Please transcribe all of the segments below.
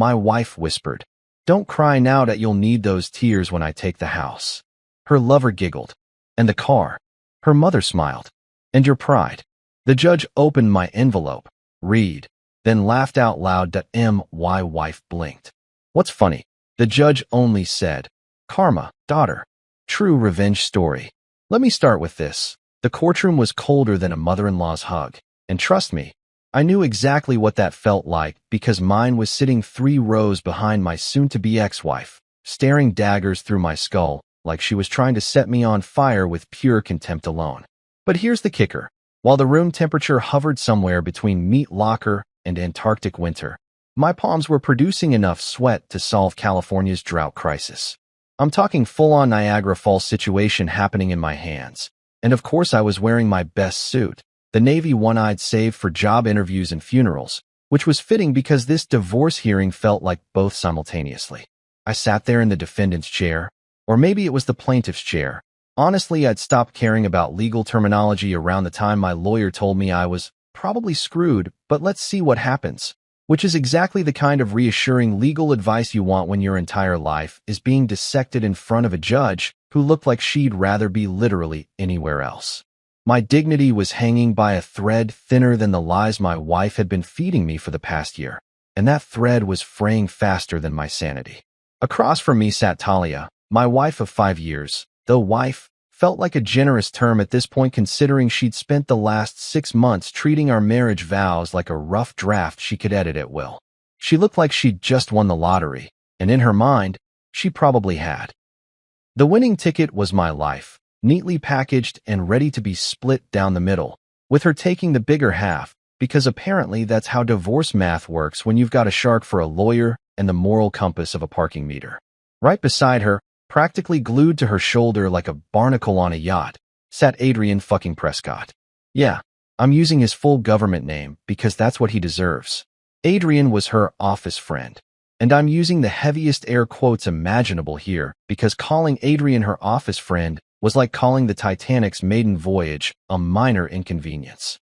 My wife whispered. Don't cry now that you'll need those tears when I take the house. Her lover giggled. And the car. Her mother smiled. And your pride. The judge opened my envelope. Read. Then laughed out loud that my wife blinked. What's funny? The judge only said, Karma, daughter. True revenge story. Let me start with this. The courtroom was colder than a mother-in-law's hug. And trust me, I knew exactly what that felt like because mine was sitting 3 rows behind my soon-to-be ex-wife, staring daggers through my skull like she was trying to set me on fire with pure contempt alone. But here's the kicker. While the room temperature hovered somewhere between meat locker and Antarctic winter, my palms were producing enough sweat to solve California's drought crisis. I'm talking full-on Niagara Falls situation happening in my hands. And of course I was wearing my best suit, the Navy one I'd saved for job interviews and funerals, which was fitting because this divorce hearing felt like both simultaneously. I sat there in the defendant's chair, or maybe it was the plaintiff's chair. Honestly, I'd stopped caring about legal terminology around the time my lawyer told me I was probably screwed, but let's see what happens. Which is exactly the kind of reassuring legal advice you want when your entire life is being dissected in front of a judge who looked like she'd rather be literally anywhere else. My dignity was hanging by a thread thinner than the lies my wife had been feeding me for the past year, and that thread was fraying faster than my sanity. Across from me sat Talia, my wife of 5 years, though wife felt like a generous term at this point considering she'd spent the last 6 months treating our marriage vows like a rough draft she could edit at will. She looked like she'd just won the lottery, and in her mind, she probably had. The winning ticket was my life, neatly packaged and ready to be split down the middle, with her taking the bigger half, because apparently that's how divorce math works when you've got a shark for a lawyer and the moral compass of a parking meter. Right beside her, practically glued to her shoulder like a barnacle on a yacht, sat Adrian fucking Prescott. Yeah, I'm using his full government name because that's what he deserves. Adrian was her office friend. And I'm using the heaviest air quotes imaginable here because calling Adrian her office friend was like calling the Titanic's maiden voyage a minor inconvenience.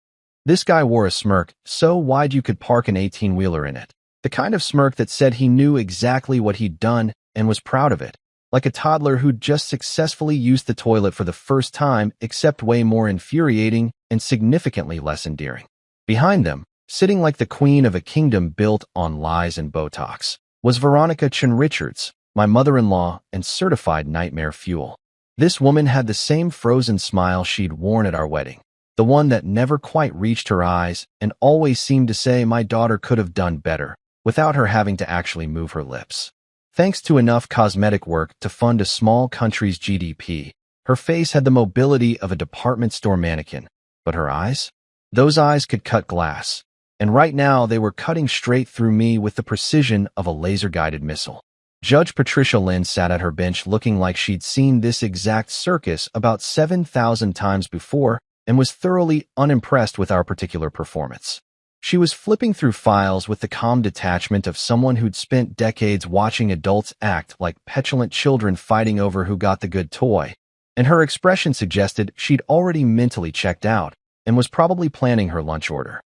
This guy wore a smirk so wide you could park an 18-wheeler in it. The kind of smirk that said he knew exactly what he'd done and was proud of it. Like a toddler who'd just successfully used the toilet for the first time, except way more infuriating and significantly less endearing. Behind them, sitting like the queen of a kingdom built on lies and Botox, was Veronica Chen Richards, my mother-in-law and certified nightmare fuel. This woman had the same frozen smile she'd worn at our wedding, the one that never quite reached her eyes and always seemed to say my daughter could have done better, without her having to actually move her lips. Thanks to enough cosmetic work to fund a small country's GDP, her face had the mobility of a department store mannequin. But her eyes? Those eyes could cut glass. And right now they were cutting straight through me with the precision of a laser-guided missile. Judge Patricia Lynn sat at her bench looking like she'd seen this exact circus about 7,000 times before and was thoroughly unimpressed with our particular performance. She was flipping through files with the calm detachment of someone who'd spent decades watching adults act like petulant children fighting over who got the good toy, and her expression suggested she'd already mentally checked out and was probably planning her lunch order.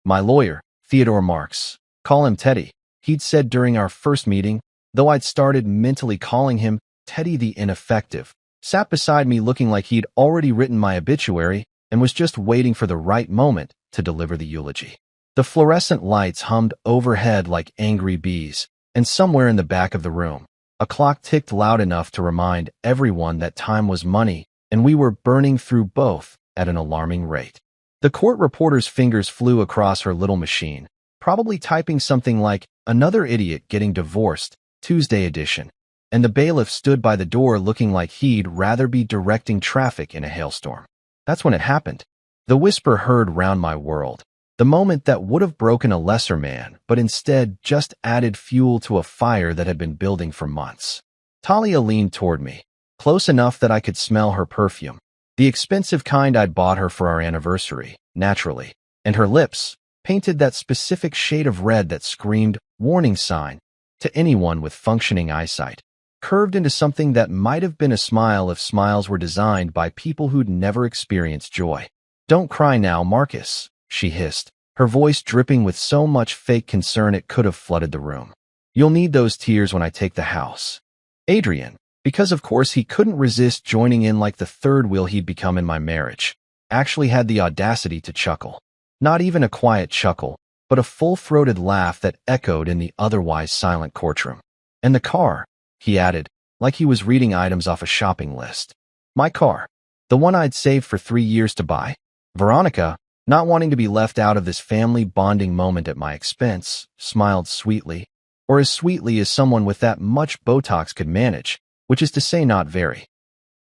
My lawyer, Theodore Marks, call him Teddy, he'd said during our first meeting, though I'd started mentally calling him Teddy the Ineffective, sat beside me looking like he'd already written my obituary and was just waiting for the right moment to deliver the eulogy. The fluorescent lights hummed overhead like angry bees, and somewhere in the back of the room, a clock ticked loud enough to remind everyone that time was money, and we were burning through both at an alarming rate. The court reporter's fingers flew across her little machine, probably typing something like, "Another idiot getting divorced, Tuesday edition," and the bailiff stood by the door looking like he'd rather be directing traffic in a hailstorm. That's when it happened. The whisper heard round my world, the moment that would have broken a lesser man, but instead just added fuel to a fire that had been building for months. Talia leaned toward me, close enough that I could smell her perfume, the expensive kind I'd bought her for our anniversary, naturally, and her lips, painted that specific shade of red that screamed warning sign to anyone with functioning eyesight, curved into something that might have been a smile if smiles were designed by people who'd never experienced joy. "Don't cry now, Marcus," she hissed, her voice dripping with so much fake concern it could have flooded the room. You'll need those tears when I take the house. Adrian, because of course he couldn't resist joining in like the third wheel he'd become in my marriage, actually had the audacity to chuckle. Not even a quiet chuckle, but a full-throated laugh that echoed in the otherwise silent courtroom. And the car, he added, like he was reading items off a shopping list. My car. The one I'd saved for 3 years to buy. Veronica, not wanting to be left out of this family bonding moment at my expense, smiled sweetly, or as sweetly as someone with that much Botox could manage, which is to say not very.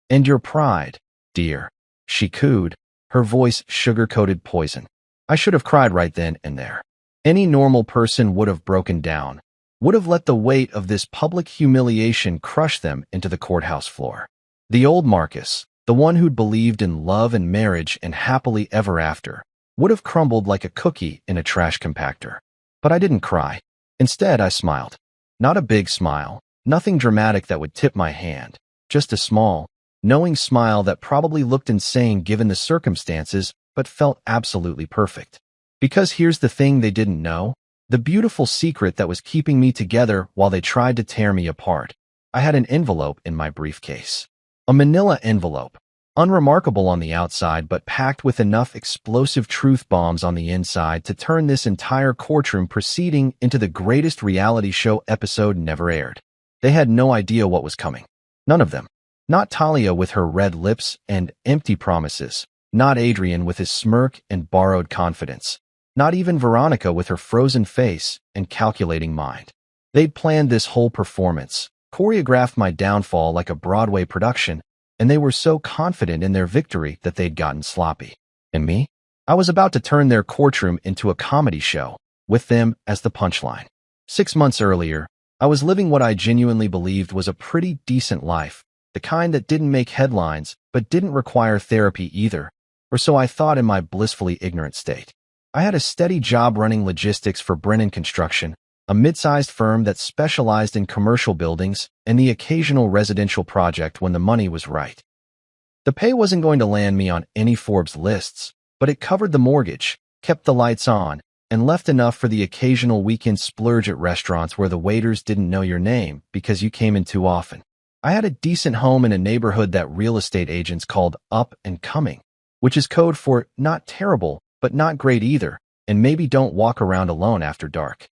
And your pride, dear, she cooed, her voice sugar-coated poison. I should have cried right then and there. Any normal person would have broken down, would have let the weight of this public humiliation crush them into the courthouse floor. The old Marcus, the one who'd believed in love and marriage and happily ever after, would have crumbled like a cookie in a trash compactor. But I didn't cry. Instead, I smiled. Not a big smile, nothing dramatic that would tip my hand, just a small, knowing smile that probably looked insane given the circumstances, but felt absolutely perfect. Because here's the thing they didn't know, the beautiful secret that was keeping me together while they tried to tear me apart. I had an envelope in my briefcase. A manila envelope, unremarkable on the outside but packed with enough explosive truth bombs on the inside to turn this entire courtroom proceeding into the greatest reality show episode never aired. They had no idea what was coming. None of them. Not Talia with her red lips and empty promises. Not Adrian with his smirk and borrowed confidence. Not even Veronica with her frozen face and calculating mind. They'd planned this whole performance, choreographed my downfall like a Broadway production, and they were so confident in their victory that they'd gotten sloppy. And me? I was about to turn their courtroom into a comedy show, with them as the punchline. 6 months earlier, I was living what I genuinely believed was a pretty decent life, the kind that didn't make headlines but didn't require therapy either, or so I thought in my blissfully ignorant state. I had a steady job running logistics for Brennan Construction, a mid-sized firm that specialized in commercial buildings and the occasional residential project when the money was right. The pay wasn't going to land me on any Forbes lists, but it covered the mortgage, kept the lights on, and left enough for the occasional weekend splurge at restaurants where the waiters didn't know your name because you came in too often. I had a decent home in a neighborhood that real estate agents called up and coming, which is code for not terrible, but not great either, and maybe don't walk around alone after dark.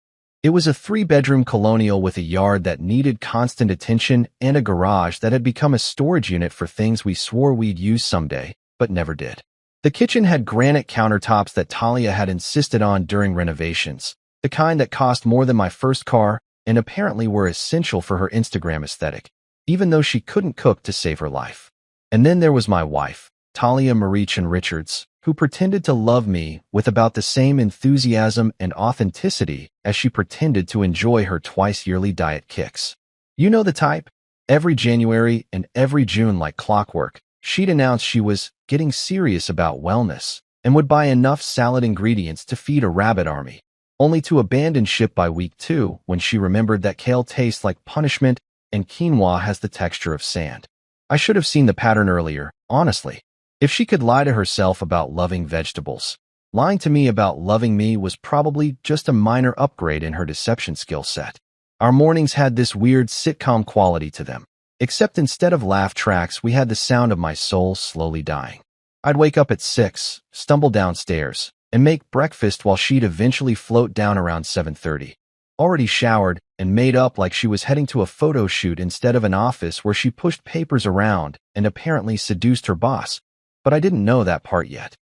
It was a 3-bedroom colonial with a yard that needed constant attention and a garage that had become a storage unit for things we swore we'd use someday, but never did. The kitchen had granite countertops that Talia had insisted on during renovations, the kind that cost more than my first car and apparently were essential for her Instagram aesthetic, even though she couldn't cook to save her life. And then there was my wife, Talia Marichan Richards, who pretended to love me with about the same enthusiasm and authenticity as she pretended to enjoy her twice-yearly diet kicks. You know the type? Every January and every June like clockwork, she'd announce she was getting serious about wellness and would buy enough salad ingredients to feed a rabbit army, only to abandon ship by week 2 when she remembered that kale tastes like punishment and quinoa has the texture of sand. I should have seen the pattern earlier, honestly. If she could lie to herself about loving vegetables, lying to me about loving me was probably just a minor upgrade in her deception skill set. Our mornings had this weird sitcom quality to them, except instead of laugh tracks, we had the sound of my soul slowly dying. I'd wake up at 6, stumble downstairs, and make breakfast while she'd eventually float down around 7:30, already showered and made up like she was heading to a photo shoot instead of an office where she pushed papers around and apparently seduced her boss. But I didn't know that part yet.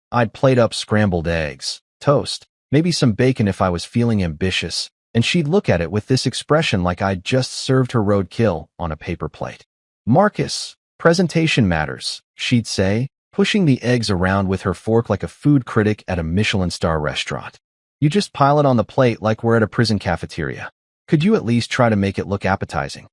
I'd plate up scrambled eggs, toast, maybe some bacon if I was feeling ambitious, and she'd look at it with this expression like I'd just served her roadkill on a paper plate. Marcus, presentation matters, she'd say, pushing the eggs around with her fork like a food critic at a Michelin star restaurant. You just pile it on the plate like we're at a prison cafeteria. Could you at least try to make it look appetizing?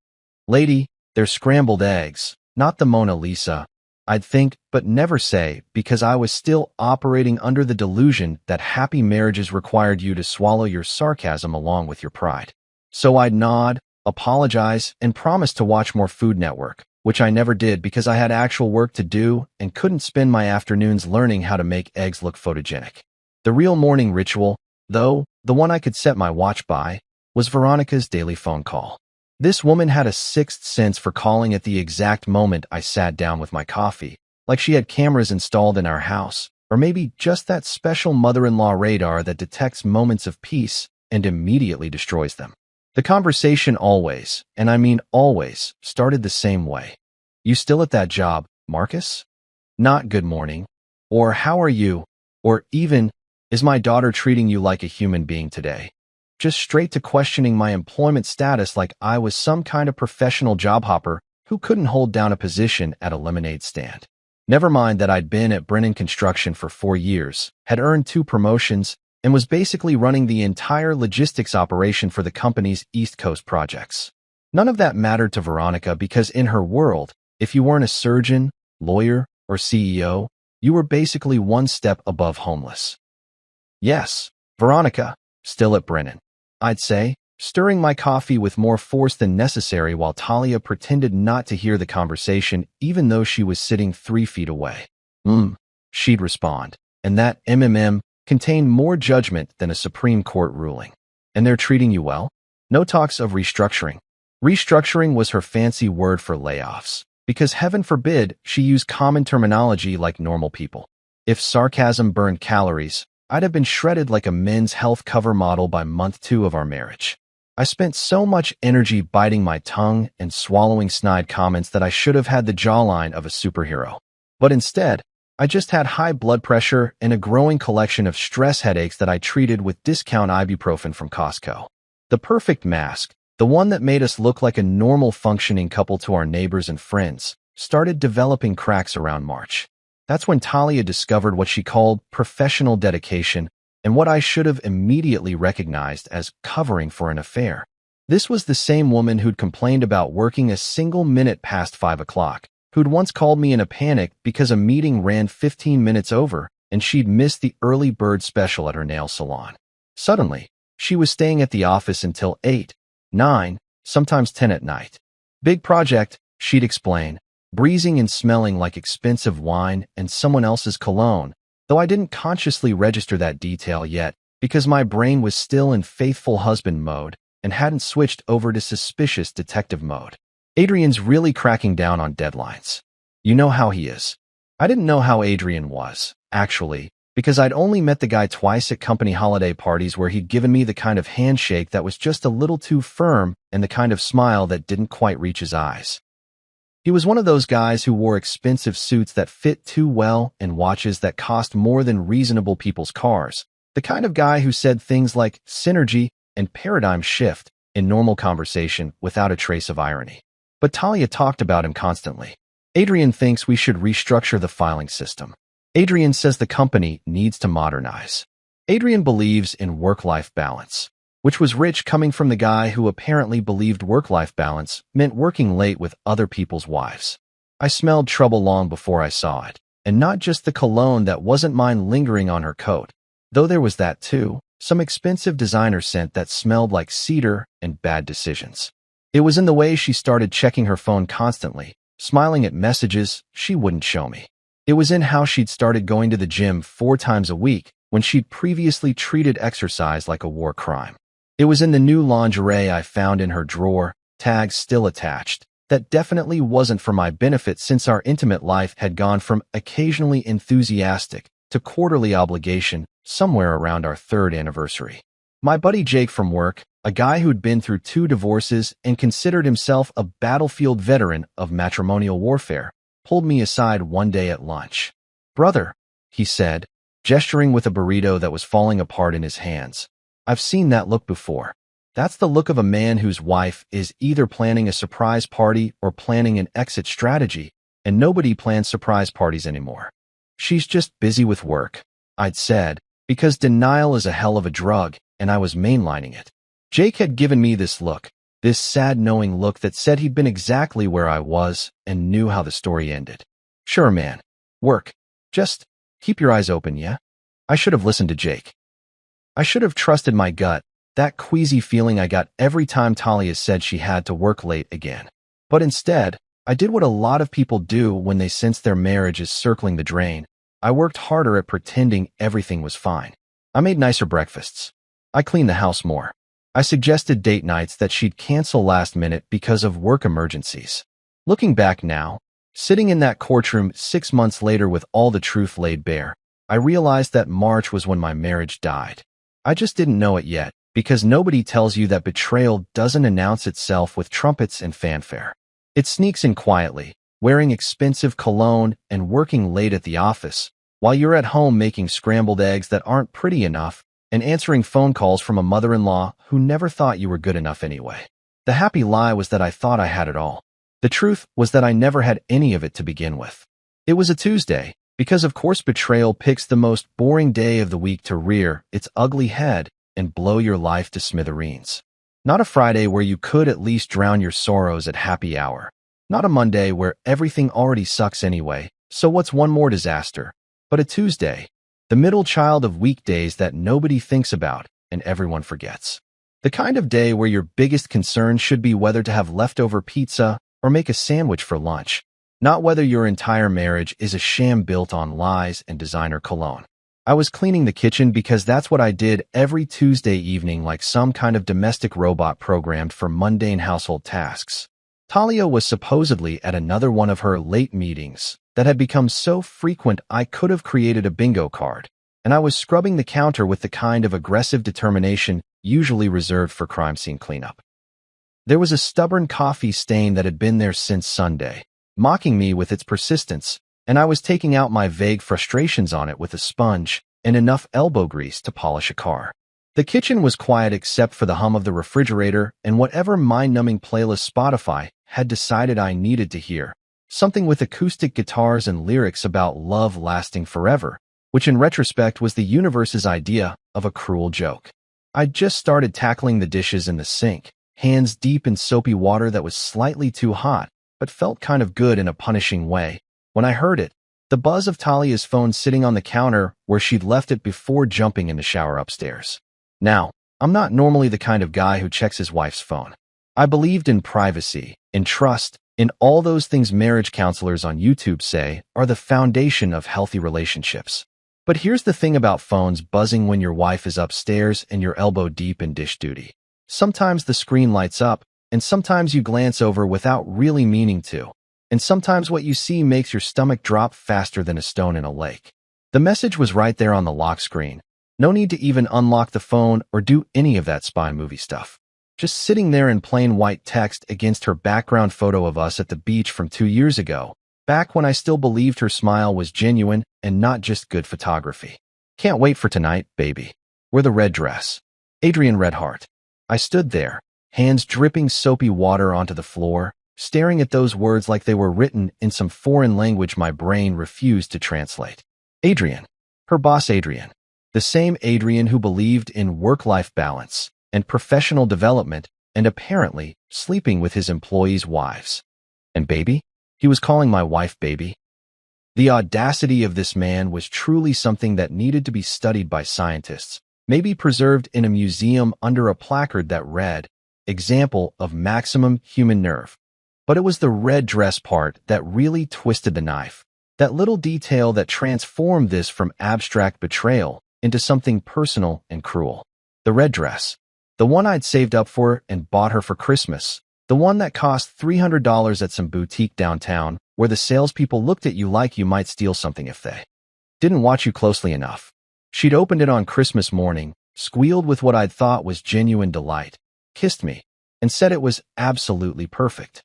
Lady, they're scrambled eggs, not the Mona Lisa. I'd think, but never say, because I was still operating under the delusion that happy marriages required you to swallow your sarcasm along with your pride. So I'd nod, apologize, and promise to watch more Food Network, which I never did because I had actual work to do and couldn't spend my afternoons learning how to make eggs look photogenic. The real morning ritual, though, the one I could set my watch by, was Veronica's daily phone call. This woman had a sixth sense for calling at the exact moment I sat down with my coffee, like she had cameras installed in our house, or maybe just that special mother-in-law radar that detects moments of peace and immediately destroys them. The conversation always, and I mean always, started the same way. "You still at that job, Marcus?" Not "good morning," or "how are you," or even, "is my daughter treating you like a human being today?" Just straight to questioning my employment status like I was some kind of professional job hopper who couldn't hold down a position at a lemonade stand. Never mind that I'd been at Brennan Construction for 4 years, had earned 2 promotions, and was basically running the entire logistics operation for the company's East Coast projects. None of that mattered to Veronica because in her world, if you weren't a surgeon, lawyer, or CEO, you were basically one step above homeless. Yes, Veronica, still at Brennan, I'd say, stirring my coffee with more force than necessary while Talia pretended not to hear the conversation even though she was sitting 3 feet away. She'd respond, and that contained more judgment than a Supreme Court ruling. "And they're treating you well?" No talks of restructuring. Restructuring was her fancy word for layoffs, because heaven forbid she used common terminology like normal people. If sarcasm burned calories, I'd have been shredded like a men's health cover model by month 2 of our marriage. I spent so much energy biting my tongue and swallowing snide comments that I should have had the jawline of a superhero. But instead, I just had high blood pressure and a growing collection of stress headaches that I treated with discount ibuprofen from Costco. The perfect mask, the one that made us look like a normal functioning couple to our neighbors and friends, started developing cracks around March. That's when Talia discovered what she called professional dedication and what I should have immediately recognized as covering for an affair. This was the same woman who'd complained about working a single minute past 5 o'clock, who'd once called me in a panic because a meeting ran 15 minutes over and she'd missed the early bird special at her nail salon. Suddenly, she was staying at the office until 8, 9, sometimes 10 at night. "Big project," she'd explain, breezing and smelling like expensive wine and someone else's cologne, though I didn't consciously register that detail yet because my brain was still in faithful husband mode and hadn't switched over to suspicious detective mode. "Adrian's really cracking down on deadlines. You know how he is." I didn't know how Adrian was, actually, because I'd only met the guy twice at company holiday parties where he'd given me the kind of handshake that was just a little too firm and the kind of smile that didn't quite reach his eyes. He was one of those guys who wore expensive suits that fit too well and watches that cost more than reasonable people's cars, the kind of guy who said things like synergy and paradigm shift in normal conversation without a trace of irony. But Talia talked about him constantly. "Adrian thinks we should restructure the filing system. Adrian says the company needs to modernize. Adrian believes in work-life balance," which was rich coming from the guy who apparently believed work-life balance meant working late with other people's wives. I smelled trouble long before I saw it, and not just the cologne that wasn't mine lingering on her coat, though there was that too, some expensive designer scent that smelled like cedar and bad decisions. It was in the way she started checking her phone constantly, smiling at messages she wouldn't show me. It was in how she'd started going to the gym 4 times a week when she'd previously treated exercise like a war crime. It was in the new lingerie I found in her drawer, tags still attached, that definitely wasn't for my benefit since our intimate life had gone from occasionally enthusiastic to quarterly obligation somewhere around our 3rd anniversary. My buddy Jake from work, a guy who'd been through 2 divorces and considered himself a battlefield veteran of matrimonial warfare, pulled me aside one day at lunch. "Brother," he said, gesturing with a burrito that was falling apart in his hands. "I've seen that look before. That's the look of a man whose wife is either planning a surprise party or planning an exit strategy, and nobody plans surprise parties anymore. She's just busy with work," I'd said, because denial is a hell of a drug, and I was mainlining it. Jake had given me this look, this sad knowing look that said he'd been exactly where I was and knew how the story ended. "Sure, man. Work. Just keep your eyes open, yeah?" I should have listened to Jake. I should have trusted my gut, that queasy feeling I got every time Talia said she had to work late again. But instead, I did what a lot of people do when they sense their marriage is circling the drain. I worked harder at pretending everything was fine. I made nicer breakfasts. I cleaned the house more. I suggested date nights that she'd cancel last minute because of work emergencies. Looking back now, sitting in that courtroom 6 months later with all the truth laid bare, I realized that March was when my marriage died. I just didn't know it yet, because nobody tells you that betrayal doesn't announce itself with trumpets and fanfare. It sneaks in quietly, wearing expensive cologne and working late at the office, while you're at home making scrambled eggs that aren't pretty enough and answering phone calls from a mother-in-law who never thought you were good enough anyway. The happy lie was that I thought I had it all. The truth was that I never had any of it to begin with. It was a Tuesday, because of course betrayal picks the most boring day of the week to rear its ugly head and blow your life to smithereens. Not a Friday where you could at least drown your sorrows at happy hour. Not a Monday where everything already sucks anyway, so what's one more disaster? But a Tuesday, the middle child of weekdays that nobody thinks about and everyone forgets. The kind of day where your biggest concern should be whether to have leftover pizza or make a sandwich for lunch, not whether your entire marriage is a sham built on lies and designer cologne. I was cleaning the kitchen because that's what I did every Tuesday evening, like some kind of domestic robot programmed for mundane household tasks. Talia was supposedly at another one of her late meetings that had become so frequent I could have created a bingo card, and I was scrubbing the counter with the kind of aggressive determination usually reserved for crime scene cleanup. There was a stubborn coffee stain that had been there since Sunday, mocking me with its persistence, and I was taking out my vague frustrations on it with a sponge and enough elbow grease to polish a car. The kitchen was quiet except for the hum of the refrigerator and whatever mind-numbing playlist Spotify had decided I needed to hear. Something with acoustic guitars and lyrics about love lasting forever, which in retrospect was the universe's idea of a cruel joke. I'd just started tackling the dishes in the sink, hands deep in soapy water that was slightly too hot, but felt kind of good in a punishing way, when I heard it, the buzz of Talia's phone sitting on the counter where she'd left it before jumping in the shower upstairs. Now, I'm not normally the kind of guy who checks his wife's phone. I believed in privacy, in trust, in all those things marriage counselors on YouTube say are the foundation of healthy relationships. But here's the thing about phones buzzing when your wife is upstairs and you're elbow deep in dish duty. Sometimes the screen lights up, and sometimes you glance over without really meaning to. And sometimes what you see makes your stomach drop faster than a stone in a lake. The message was right there on the lock screen. No need to even unlock the phone or do any of that spy movie stuff. Just sitting there in plain white text against her background photo of us at the beach from 2 years ago, back when I still believed her smile was genuine and not just good photography. Can't wait for tonight, baby. Wear the red dress. Adrian Redheart. I stood there, hands dripping soapy water onto the floor, staring at those words like they were written in some foreign language my brain refused to translate. Adrian. Her boss Adrian. The same Adrian who believed in work-life balance and professional development and apparently sleeping with his employees' wives. And baby? He was calling my wife baby. The audacity of this man was truly something that needed to be studied by scientists, maybe preserved in a museum under a placard that read, "Example of maximum human nerve." But it was the red dress part that really twisted the knife, that little detail that transformed this from abstract betrayal into something personal and cruel. The red dress. The one I'd saved up for and bought her for Christmas. The one that cost $300 at some boutique downtown where the salespeople looked at you like you might steal something if they didn't watch you closely enough. She'd opened it on Christmas morning, squealed with what I'd thought was genuine delight, kissed me, and said it was absolutely perfect.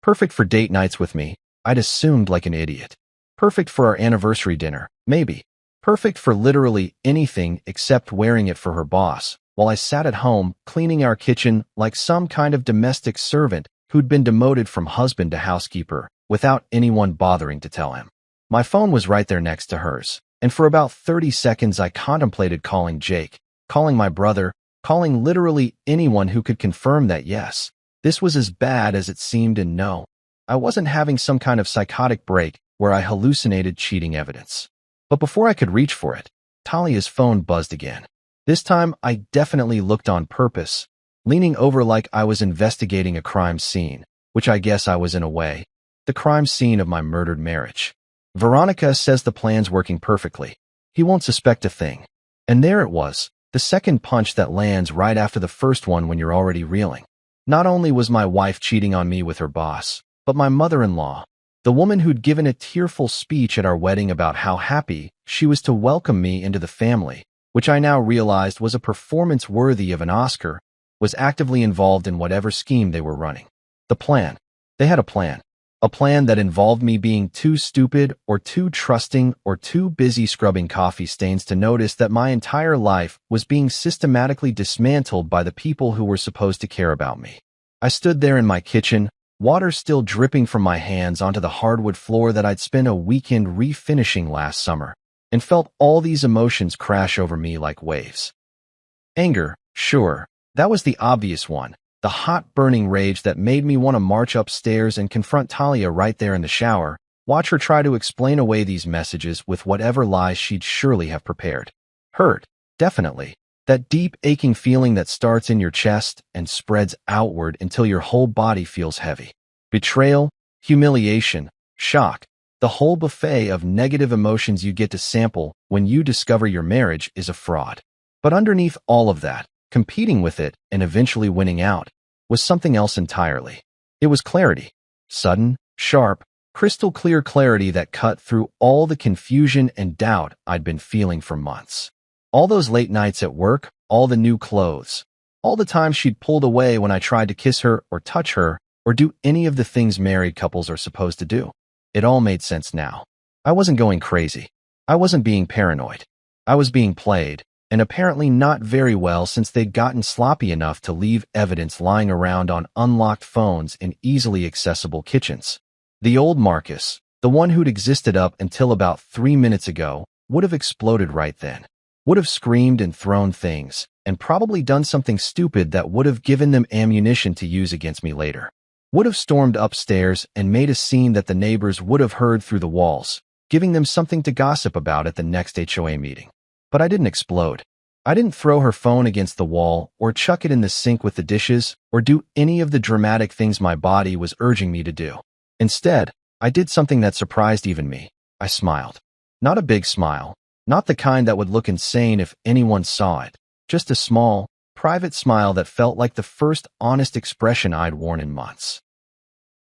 Perfect for date nights with me, I'd assumed like an idiot. Perfect for our anniversary dinner, maybe. Perfect for literally anything except wearing it for her boss, while I sat at home cleaning our kitchen like some kind of domestic servant who'd been demoted from husband to housekeeper without anyone bothering to tell him. My phone was right there next to hers, and for about 30 seconds I contemplated calling Jake, calling my brother, calling literally anyone who could confirm that yes, this was as bad as it seemed, and no, I wasn't having some kind of psychotic break where I hallucinated cheating evidence. But before I could reach for it, Talia's phone buzzed again. This time, I definitely looked on purpose, leaning over like I was investigating a crime scene, which I guess I was in a way, the crime scene of my murdered marriage. Veronica says the plan's working perfectly. He won't suspect a thing. And there it was, The second punch that lands right after the first one when you're already reeling. Not only was my wife cheating on me with her boss, but my mother-in-law, the woman who'd given a tearful speech at our wedding about how happy she was to welcome me into the family, which I now realized was a performance worthy of an Oscar, was actively involved in whatever scheme they were running. The plan. They had a plan. A plan that involved me being too stupid or too trusting or too busy scrubbing coffee stains to notice that my entire life was being systematically dismantled by the people who were supposed to care about me. I stood there in my kitchen, water still dripping from my hands onto the hardwood floor that I'd spent a weekend refinishing last summer, and felt all these emotions crash over me like waves. Anger, sure, that was the obvious one. The hot, burning rage that made me want to march upstairs and confront Talia right there in the shower, watch her try to explain away these messages with whatever lies she'd surely have prepared. Hurt, definitely. That deep, aching feeling that starts in your chest and spreads outward until your whole body feels heavy. Betrayal, humiliation, shock, the whole buffet of negative emotions you get to sample when you discover your marriage is a fraud. But underneath all of that, competing with it and eventually winning out, was something else entirely. It was clarity. Sudden, sharp, crystal clear clarity that cut through all the confusion and doubt I'd been feeling for months. All those late nights at work, all the new clothes, all the times she'd pulled away when I tried to kiss her or touch her or do any of the things married couples are supposed to do. It all made sense now. I wasn't going crazy. I wasn't being paranoid. I was being played, and apparently not very well since they'd gotten sloppy enough to leave evidence lying around on unlocked phones in easily accessible kitchens. The old Marcus, the one who'd existed up until about 3 minutes ago, would have exploded right then. Would have screamed and thrown things, and probably done something stupid that would have given them ammunition to use against me later. Would have stormed upstairs and made a scene that the neighbors would have heard through the walls, giving them something to gossip about at the next HOA meeting. But I didn't explode. I didn't throw her phone against the wall or chuck it in the sink with the dishes or do any of the dramatic things my body was urging me to do. Instead, I did something that surprised even me. I smiled. Not a big smile. Not the kind that would look insane if anyone saw it. Just a small, private smile that felt like the first honest expression I'd worn in months.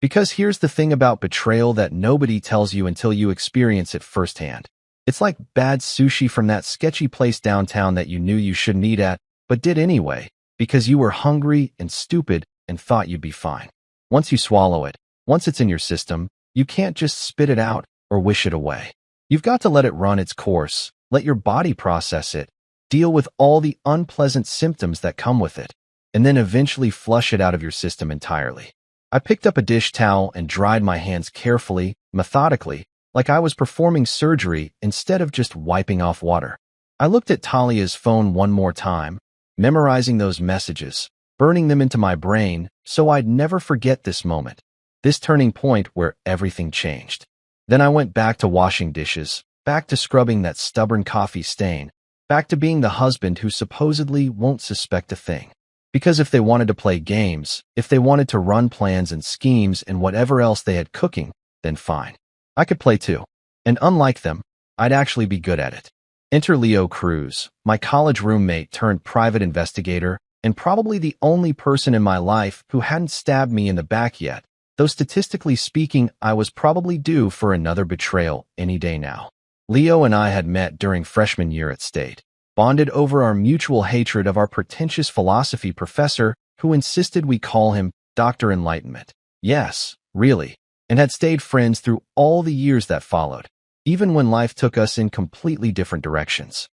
Because here's the thing about betrayal that nobody tells you until you experience it firsthand. It's like bad sushi from that sketchy place downtown that you knew you shouldn't eat at, but did anyway, because you were hungry and stupid and thought you'd be fine. Once you swallow it, once it's in your system, you can't just spit it out or wish it away. You've got to let it run its course, let your body process it, deal with all the unpleasant symptoms that come with it, and then eventually flush it out of your system entirely. I picked up a dish towel and dried my hands carefully, methodically, like I was performing surgery instead of just wiping off water. I looked at Talia's phone one more time, memorizing those messages, burning them into my brain so I'd never forget this moment, this turning point where everything changed. Then I went back to washing dishes, back to scrubbing that stubborn coffee stain, back to being the husband who supposedly won't suspect a thing. Because if they wanted to play games, if they wanted to run plans and schemes and whatever else they had cooking, then fine. I could play too. And unlike them, I'd actually be good at it. Enter Leo Cruz, my college roommate turned private investigator, and probably the only person in my life who hadn't stabbed me in the back yet, though statistically speaking, I was probably due for another betrayal any day now. Leo and I had met during freshman year at State, bonded over our mutual hatred of our pretentious philosophy professor who insisted we call him Dr. Enlightenment. Yes, really, and had stayed friends through all the years that followed, even when life took us in completely different directions.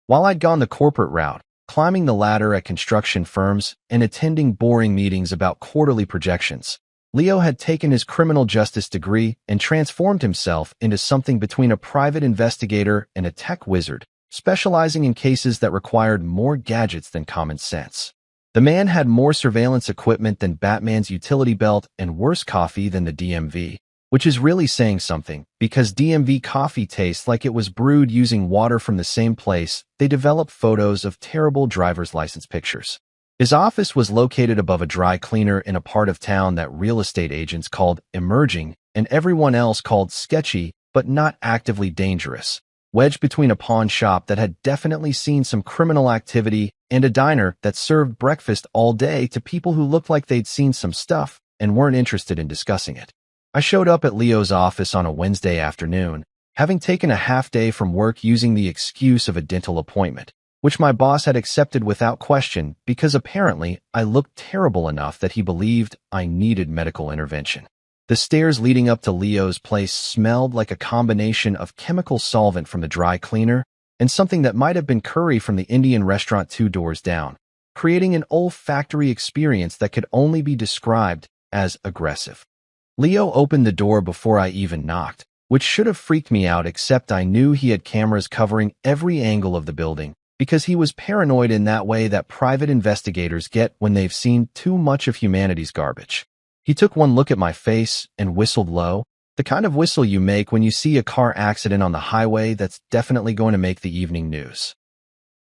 While I'd gone the corporate route, climbing the ladder at construction firms and attending boring meetings about quarterly projections, Leo had taken his criminal justice degree and transformed himself into something between a private investigator and a tech wizard, specializing in cases that required more gadgets than common sense. The man had more surveillance equipment than Batman's utility belt and worse coffee than the DMV, which is really saying something, because DMV coffee tastes like it was brewed using water from the same place they develop photos of terrible driver's license pictures. His office was located above a dry cleaner in a part of town that real estate agents called emerging and everyone else called sketchy but not actively dangerous, wedged between a pawn shop that had definitely seen some criminal activity and a diner that served breakfast all day to people who looked like they'd seen some stuff and weren't interested in discussing it. I showed up at Leo's office on a Wednesday afternoon, having taken a half day from work using the excuse of a dental appointment, which my boss had accepted without question because apparently I looked terrible enough that he believed I needed medical intervention. The stairs leading up to Leo's place smelled like a combination of chemical solvent from the dry cleaner and something that might have been curry from the Indian restaurant 2 doors down, creating an olfactory experience that could only be described as aggressive. Leo opened the door before I even knocked, which should have freaked me out, except I knew he had cameras covering every angle of the building because he was paranoid in that way that private investigators get when they've seen too much of humanity's garbage. He took one look at my face and whistled low, the kind of whistle you make when you see a car accident on the highway that's definitely going to make the evening news.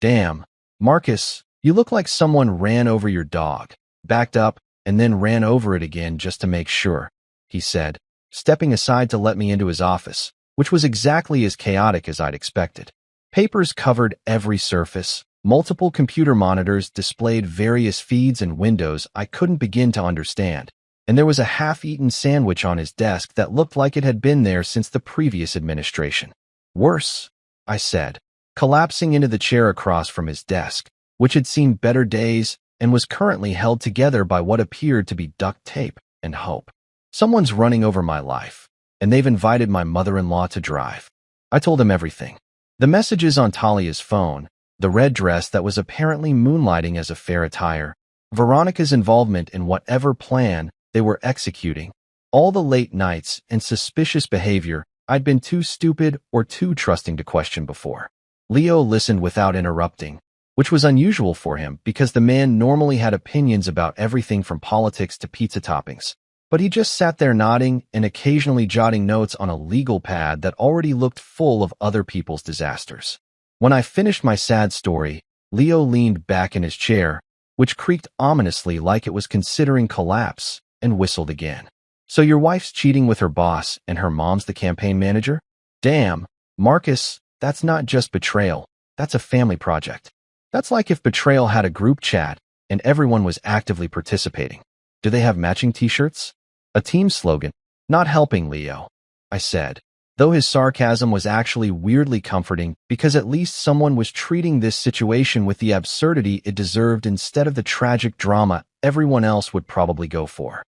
"Damn, Marcus, you look like someone ran over your dog, backed up, and then ran over it again just to make sure," he said, stepping aside to let me into his office, which was exactly as chaotic as I'd expected. Papers covered every surface. Multiple computer monitors displayed various feeds and windows I couldn't begin to understand, and there was a half-eaten sandwich on his desk that looked like it had been there since the previous administration. "Worse," I said, collapsing into the chair across from his desk, which had seen better days and was currently held together by what appeared to be duct tape and hope. "Someone's running over my life, and they've invited my mother-in-law to drive." I told him everything. The messages on Talia's phone, the red dress that was apparently moonlighting as a fair attire, Veronica's involvement in whatever plan they were executing, all the late nights and suspicious behavior I'd been too stupid or too trusting to question before. Leo listened without interrupting, which was unusual for him because the man normally had opinions about everything from politics to pizza toppings. But he just sat there nodding and occasionally jotting notes on a legal pad that already looked full of other people's disasters. When I finished my sad story, Leo leaned back in his chair, which creaked ominously like it was considering collapse, and whistled again. "So your wife's cheating with her boss and her mom's the campaign manager? Damn, Marcus, that's not just betrayal, that's a family project. That's like if Betrayal had a group chat and everyone was actively participating. Do they have matching t-shirts? A team slogan?" "Not helping, Leo," I said, though his sarcasm was actually weirdly comforting because at least someone was treating this situation with the absurdity it deserved instead of the tragic drama everyone else would probably go for.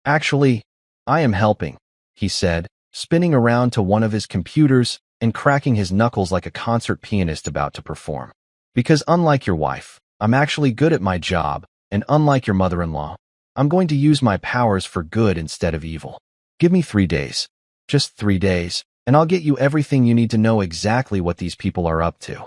"Actually, I am helping," he said, spinning around to one of his computers and cracking his knuckles like a concert pianist about to perform. "Because unlike your wife, I'm actually good at my job, and unlike your mother-in-law, I'm going to use my powers for good instead of evil. Give me 3 days. Just 3 days, and I'll get you everything you need to know exactly what these people are up to."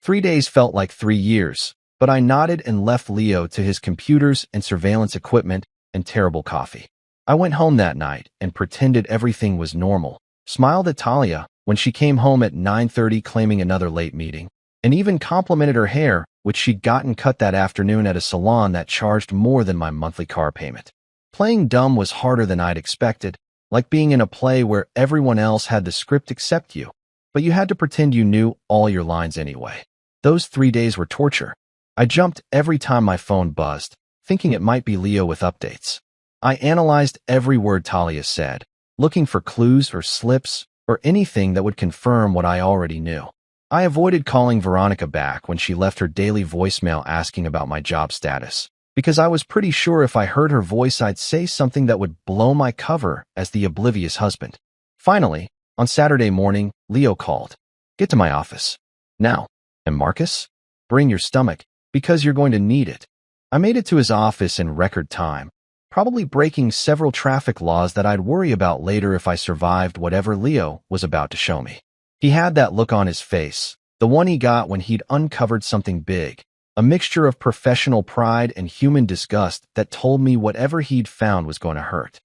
3 days felt like 3 years, but I nodded and left Leo to his computers and surveillance equipment and terrible coffee. I went home that night and pretended everything was normal, smiled at Talia when she came home at 9:30 claiming another late meeting, and even complimented her hair, which she'd gotten cut that afternoon at a salon that charged more than my monthly car payment. Playing dumb was harder than I'd expected, like being in a play where everyone else had the script except you, but you had to pretend you knew all your lines anyway. Those 3 days were torture. I jumped every time my phone buzzed, thinking it might be Leo with updates. I analyzed every word Talia said, looking for clues or slips or anything that would confirm what I already knew. I avoided calling Veronica back when she left her daily voicemail asking about my job status, because I was pretty sure if I heard her voice I'd say something that would blow my cover as the oblivious husband. Finally, on Saturday morning, Leo called. "Get to my office. Now. And Marcus? Bring your stomach, because you're going to need it." I made it to his office in record time, probably breaking several traffic laws that I'd worry about later if I survived whatever Leo was about to show me. He had that look on his face, the one he got when he'd uncovered something big, a mixture of professional pride and human disgust that told me whatever he'd found was going to hurt.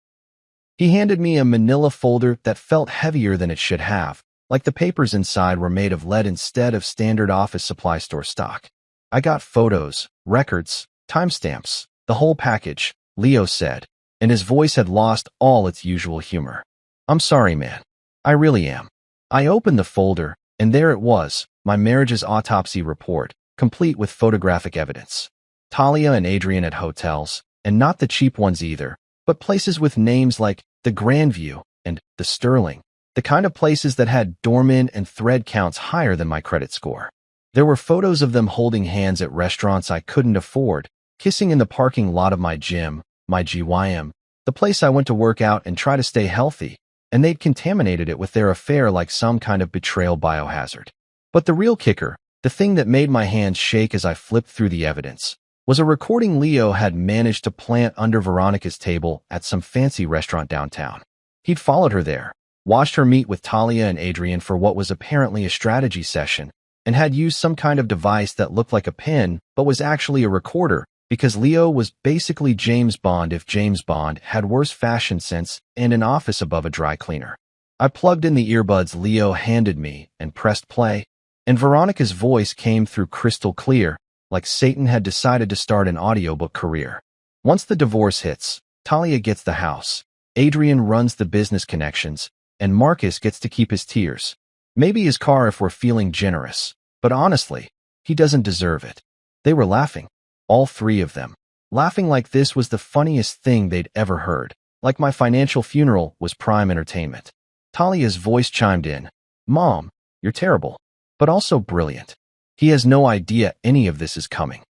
He handed me a manila folder that felt heavier than it should have, like the papers inside were made of lead instead of standard office supply store stock. "I got photos, records, timestamps, the whole package," Leo said, and his voice had lost all its usual humor. "I'm sorry, man. I really am." I opened the folder, And there it was, my marriage's autopsy report, complete with photographic evidence. Talia and Adrian at hotels, and not the cheap ones either, but places with names like the Grandview and the Sterling, the kind of places that had doorman and thread counts higher than my credit score. There were photos of them holding hands at restaurants I couldn't afford, kissing in the parking lot of my gym, my GYM, the place I went to work out and try to stay healthy, and they'd contaminated it with their affair like some kind of betrayal biohazard. But the real kicker, the thing that made my hands shake as I flipped through the evidence, was a recording Leo had managed to plant under Veronica's table at some fancy restaurant downtown. He'd followed her there, watched her meet with Talia and Adrian for what was apparently a strategy session, and had used some kind of device that looked like a pen but was actually a recorder, because Leo was basically James Bond if James Bond had worse fashion sense and an office above a dry cleaner. I plugged in the earbuds Leo handed me and pressed play, and Veronica's voice came through crystal clear, like Satan had decided to start an audiobook career. Once the divorce hits, Talia gets the house, Adrian runs the business connections, and Marcus gets to keep his tears. Maybe his car if we're feeling generous, but honestly, he doesn't deserve it. They were laughing, all three of them, laughing like this was the funniest thing they'd ever heard, like my financial funeral was prime entertainment. Talia's voice chimed in, "Mom, you're terrible, but also brilliant. He has no idea any of this is coming."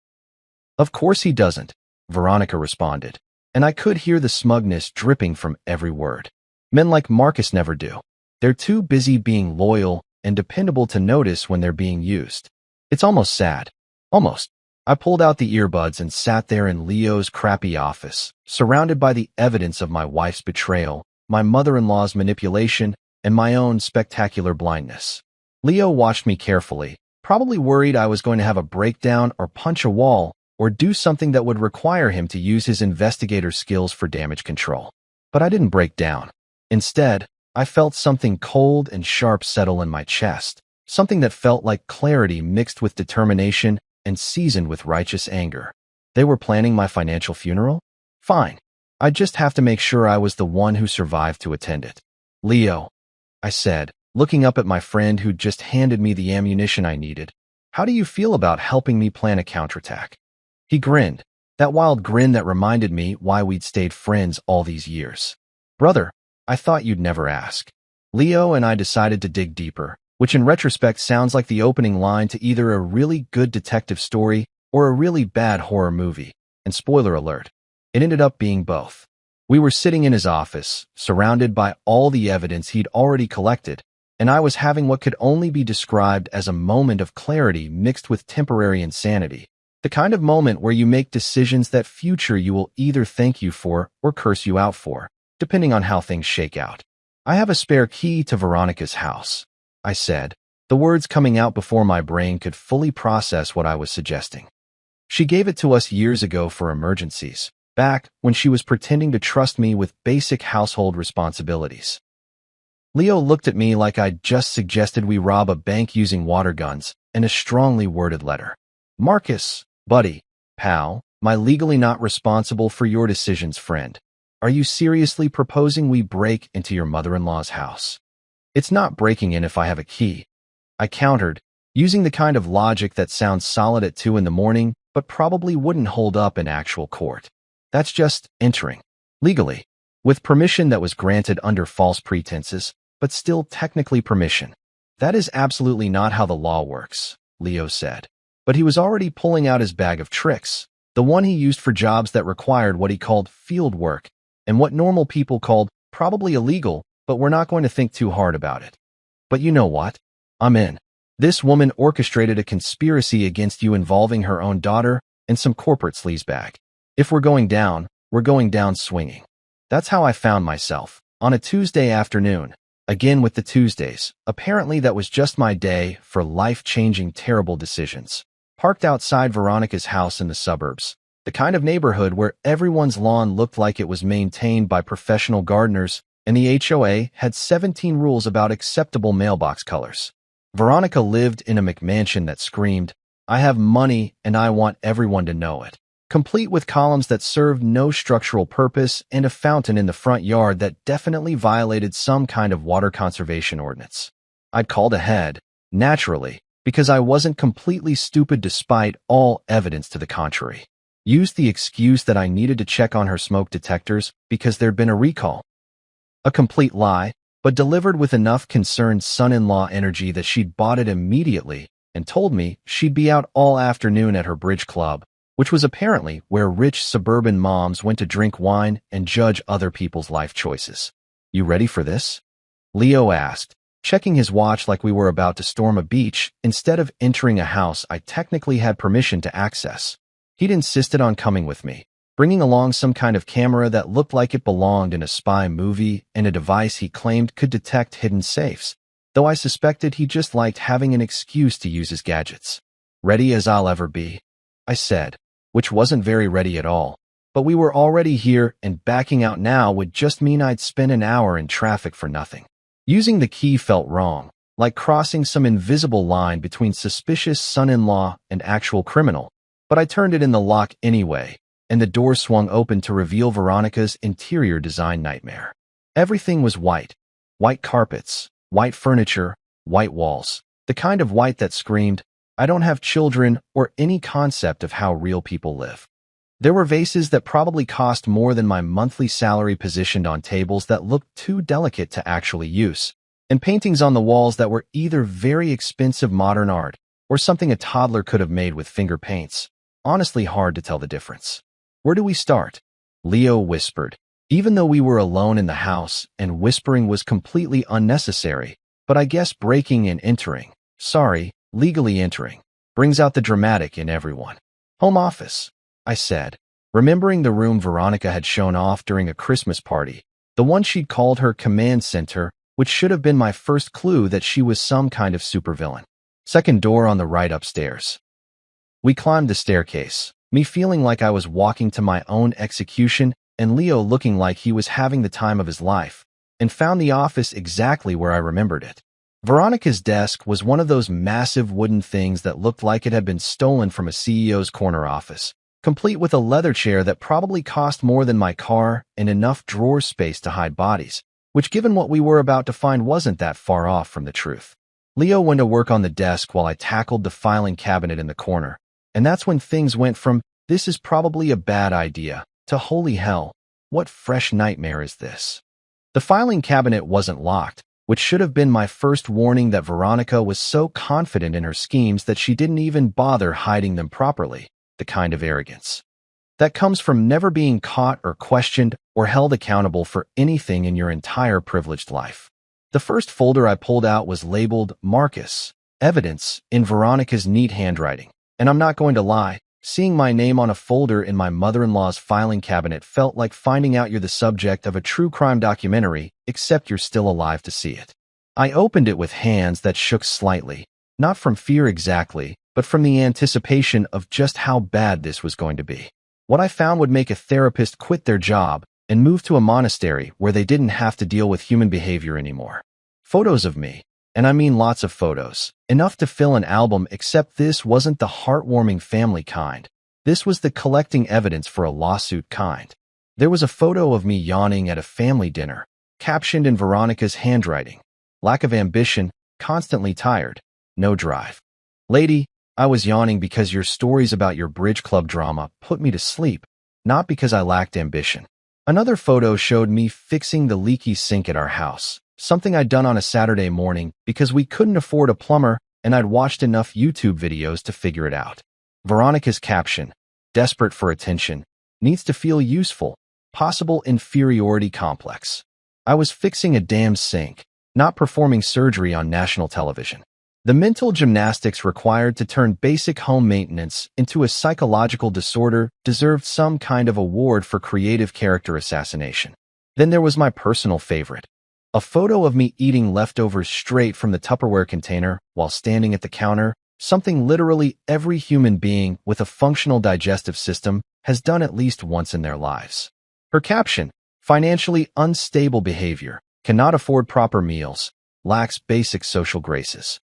"Of course he doesn't," Veronica responded, and I could hear the smugness dripping from every word. Men like Marcus never do. They're too busy being loyal and dependable to notice when they're being used. It's almost sad. Almost. I pulled out the earbuds and sat there in Leo's crappy office, surrounded by the evidence of my wife's betrayal, my mother-in-law's manipulation, and my own spectacular blindness. Leo watched me carefully, probably worried I was going to have a breakdown or punch a wall or do something that would require him to use his investigator skills for damage control. But I didn't break down. Instead, I felt something cold and sharp settle in my chest, something that felt like clarity mixed with determination and seasoned with righteous anger. They were planning my financial funeral? Fine. I'd just have to make sure I was the one who survived to attend it. "Leo," I said, looking up at my friend who'd just handed me the ammunition I needed, "how do you feel about helping me plan a counterattack?" He grinned, that wild grin that reminded me why we'd stayed friends all these years. "Brother, I thought you'd never ask." Leo and I decided to dig deeper, which in retrospect sounds like the opening line to either a really good detective story or a really bad horror movie. And spoiler alert, it ended up being both. We were sitting in his office, surrounded by all the evidence he'd already collected, and I was having what could only be described as a moment of clarity mixed with temporary insanity. The kind of moment where you make decisions that future you will either thank you for or curse you out for, depending on how things shake out. "I have a spare key to Veronica's house," I said, the words coming out before my brain could fully process what I was suggesting. "She gave it to us years ago for emergencies, back when she was pretending to trust me with basic household responsibilities." Leo looked at me like I'd just suggested we rob a bank using water guns and a strongly worded letter. "Marcus, buddy, pal, my legally not responsible for your decisions friend. Are you seriously proposing we break into your mother-in-law's house?" "It's not breaking in if I have a key," I countered, using the kind of logic that sounds solid at 2 in the morning, but probably wouldn't hold up in actual court. "That's just entering. Legally. With permission that was granted under false pretenses, but still technically permission." "That is absolutely not how the law works," Leo said. But he was already pulling out his bag of tricks, the one he used for jobs that required what he called field work, and what normal people called probably illegal, but we're not going to think too hard about it. "But you know what? I'm in. This woman orchestrated a conspiracy against you involving her own daughter and some corporate sleazebag. If we're going down swinging." That's how I found myself, on a Tuesday afternoon, again with the Tuesdays. Apparently that was just my day for life-changing terrible decisions. Parked outside Veronica's house in the suburbs, the kind of neighborhood where everyone's lawn looked like it was maintained by professional gardeners, and the HOA had 17 rules about acceptable mailbox colors. Veronica lived in a McMansion that screamed, "I have money and I want everyone to know it," complete with columns that served no structural purpose and a fountain in the front yard that definitely violated some kind of water conservation ordinance. I'd called ahead, Naturally, because I wasn't completely stupid despite all evidence to the contrary. Used the excuse that I needed to check on her smoke detectors because there'd been a recall. A complete lie, but delivered with enough concerned son-in-law energy that she'd bought it immediately and told me she'd be out all afternoon at her bridge club, which was apparently where rich suburban moms went to drink wine and judge other people's life choices. You ready for this? Leo asked, checking his watch like we were about to storm a beach instead of entering a house I technically had permission to access. He'd insisted on coming with me, bringing along some kind of camera that looked like it belonged in a spy movie and a device he claimed could detect hidden safes, though I suspected he just liked having an excuse to use his gadgets. Ready as I'll ever be, I said, which wasn't very ready at all. But we were already here, and backing out now would just mean I'd spend an hour in traffic for nothing. Using the key felt wrong, like crossing some invisible line between suspicious son-in-law and actual criminal, but I turned it in the lock anyway, and the door swung open to reveal Veronica's interior design nightmare. Everything was white. White carpets, white furniture, white walls. The kind of white that screamed, I don't have children or any concept of how real people live. There were vases that probably cost more than my monthly salary positioned on tables that looked too delicate to actually use, and paintings on the walls that were either very expensive modern art or something a toddler could have made with finger paints. Honestly, hard to tell the difference. Where do we start? Leo whispered, even though we were alone in the house and whispering was completely unnecessary, but I guess breaking and entering, legally entering, brings out the dramatic in everyone. Home office, I said, remembering the room Veronica had shown off during a Christmas party, the one she'd called her command center, which should have been my first clue that she was some kind of supervillain. Second door on the right upstairs. We climbed the staircase, me feeling like I was walking to my own execution and Leo looking like he was having the time of his life, and found the office exactly where I remembered it. Veronica's desk was one of those massive wooden things that looked like it had been stolen from a CEO's corner office, complete with a leather chair that probably cost more than my car and enough drawer space to hide bodies, which given what we were about to find wasn't that far off from the truth. Leo went to work on the desk while I tackled the filing cabinet in the corner, and that's when things went from, this is probably a bad idea, to holy hell, what fresh nightmare is this? The filing cabinet wasn't locked, which should have been my first warning that Veronica was so confident in her schemes that she didn't even bother hiding them properly. The kind of arrogance that comes from never being caught or questioned or held accountable for anything in your entire privileged life. The first folder I pulled out was labeled Marcus, Evidence, in Veronica's neat handwriting, and I'm not going to lie, seeing my name on a folder in my mother-in-law's filing cabinet felt like finding out you're the subject of a true crime documentary, except you're still alive to see it. I opened it with hands that shook slightly, not from fear exactly, but from the anticipation of just how bad this was going to be. What I found would make a therapist quit their job and move to a monastery where they didn't have to deal with human behavior anymore. Photos of me, and I mean lots of photos, enough to fill an album, except this wasn't the heartwarming family kind. This was the collecting evidence for a lawsuit kind. There was a photo of me yawning at a family dinner, captioned in Veronica's handwriting, lack of ambition, constantly tired, no drive. Lady, I was yawning because your stories about your bridge club drama put me to sleep, not because I lacked ambition. Another photo showed me fixing the leaky sink at our house, something I'd done on a Saturday morning because we couldn't afford a plumber and I'd watched enough YouTube videos to figure it out. Veronica's caption, desperate for attention, needs to feel useful, possible inferiority complex. I was fixing a damn sink, not performing surgery on national television. The mental gymnastics required to turn basic home maintenance into a psychological disorder deserved some kind of award for creative character assassination. Then there was my personal favorite, a photo of me eating leftovers straight from the Tupperware container while standing at the counter, something literally every human being with a functional digestive system has done at least once in their lives. Her caption, financially unstable behavior, cannot afford proper meals, lacks basic social graces.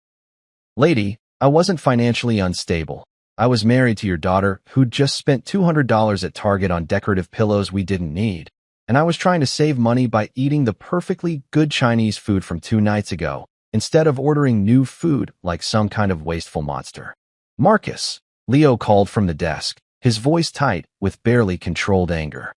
Lady, I wasn't financially unstable. I was married to your daughter who'd just spent $200 at Target on decorative pillows we didn't need, and I was trying to save money by eating the perfectly good Chinese food from 2 nights ago instead of ordering new food like some kind of wasteful monster. "Marcus," Leo called from the desk, his voice tight with barely controlled anger.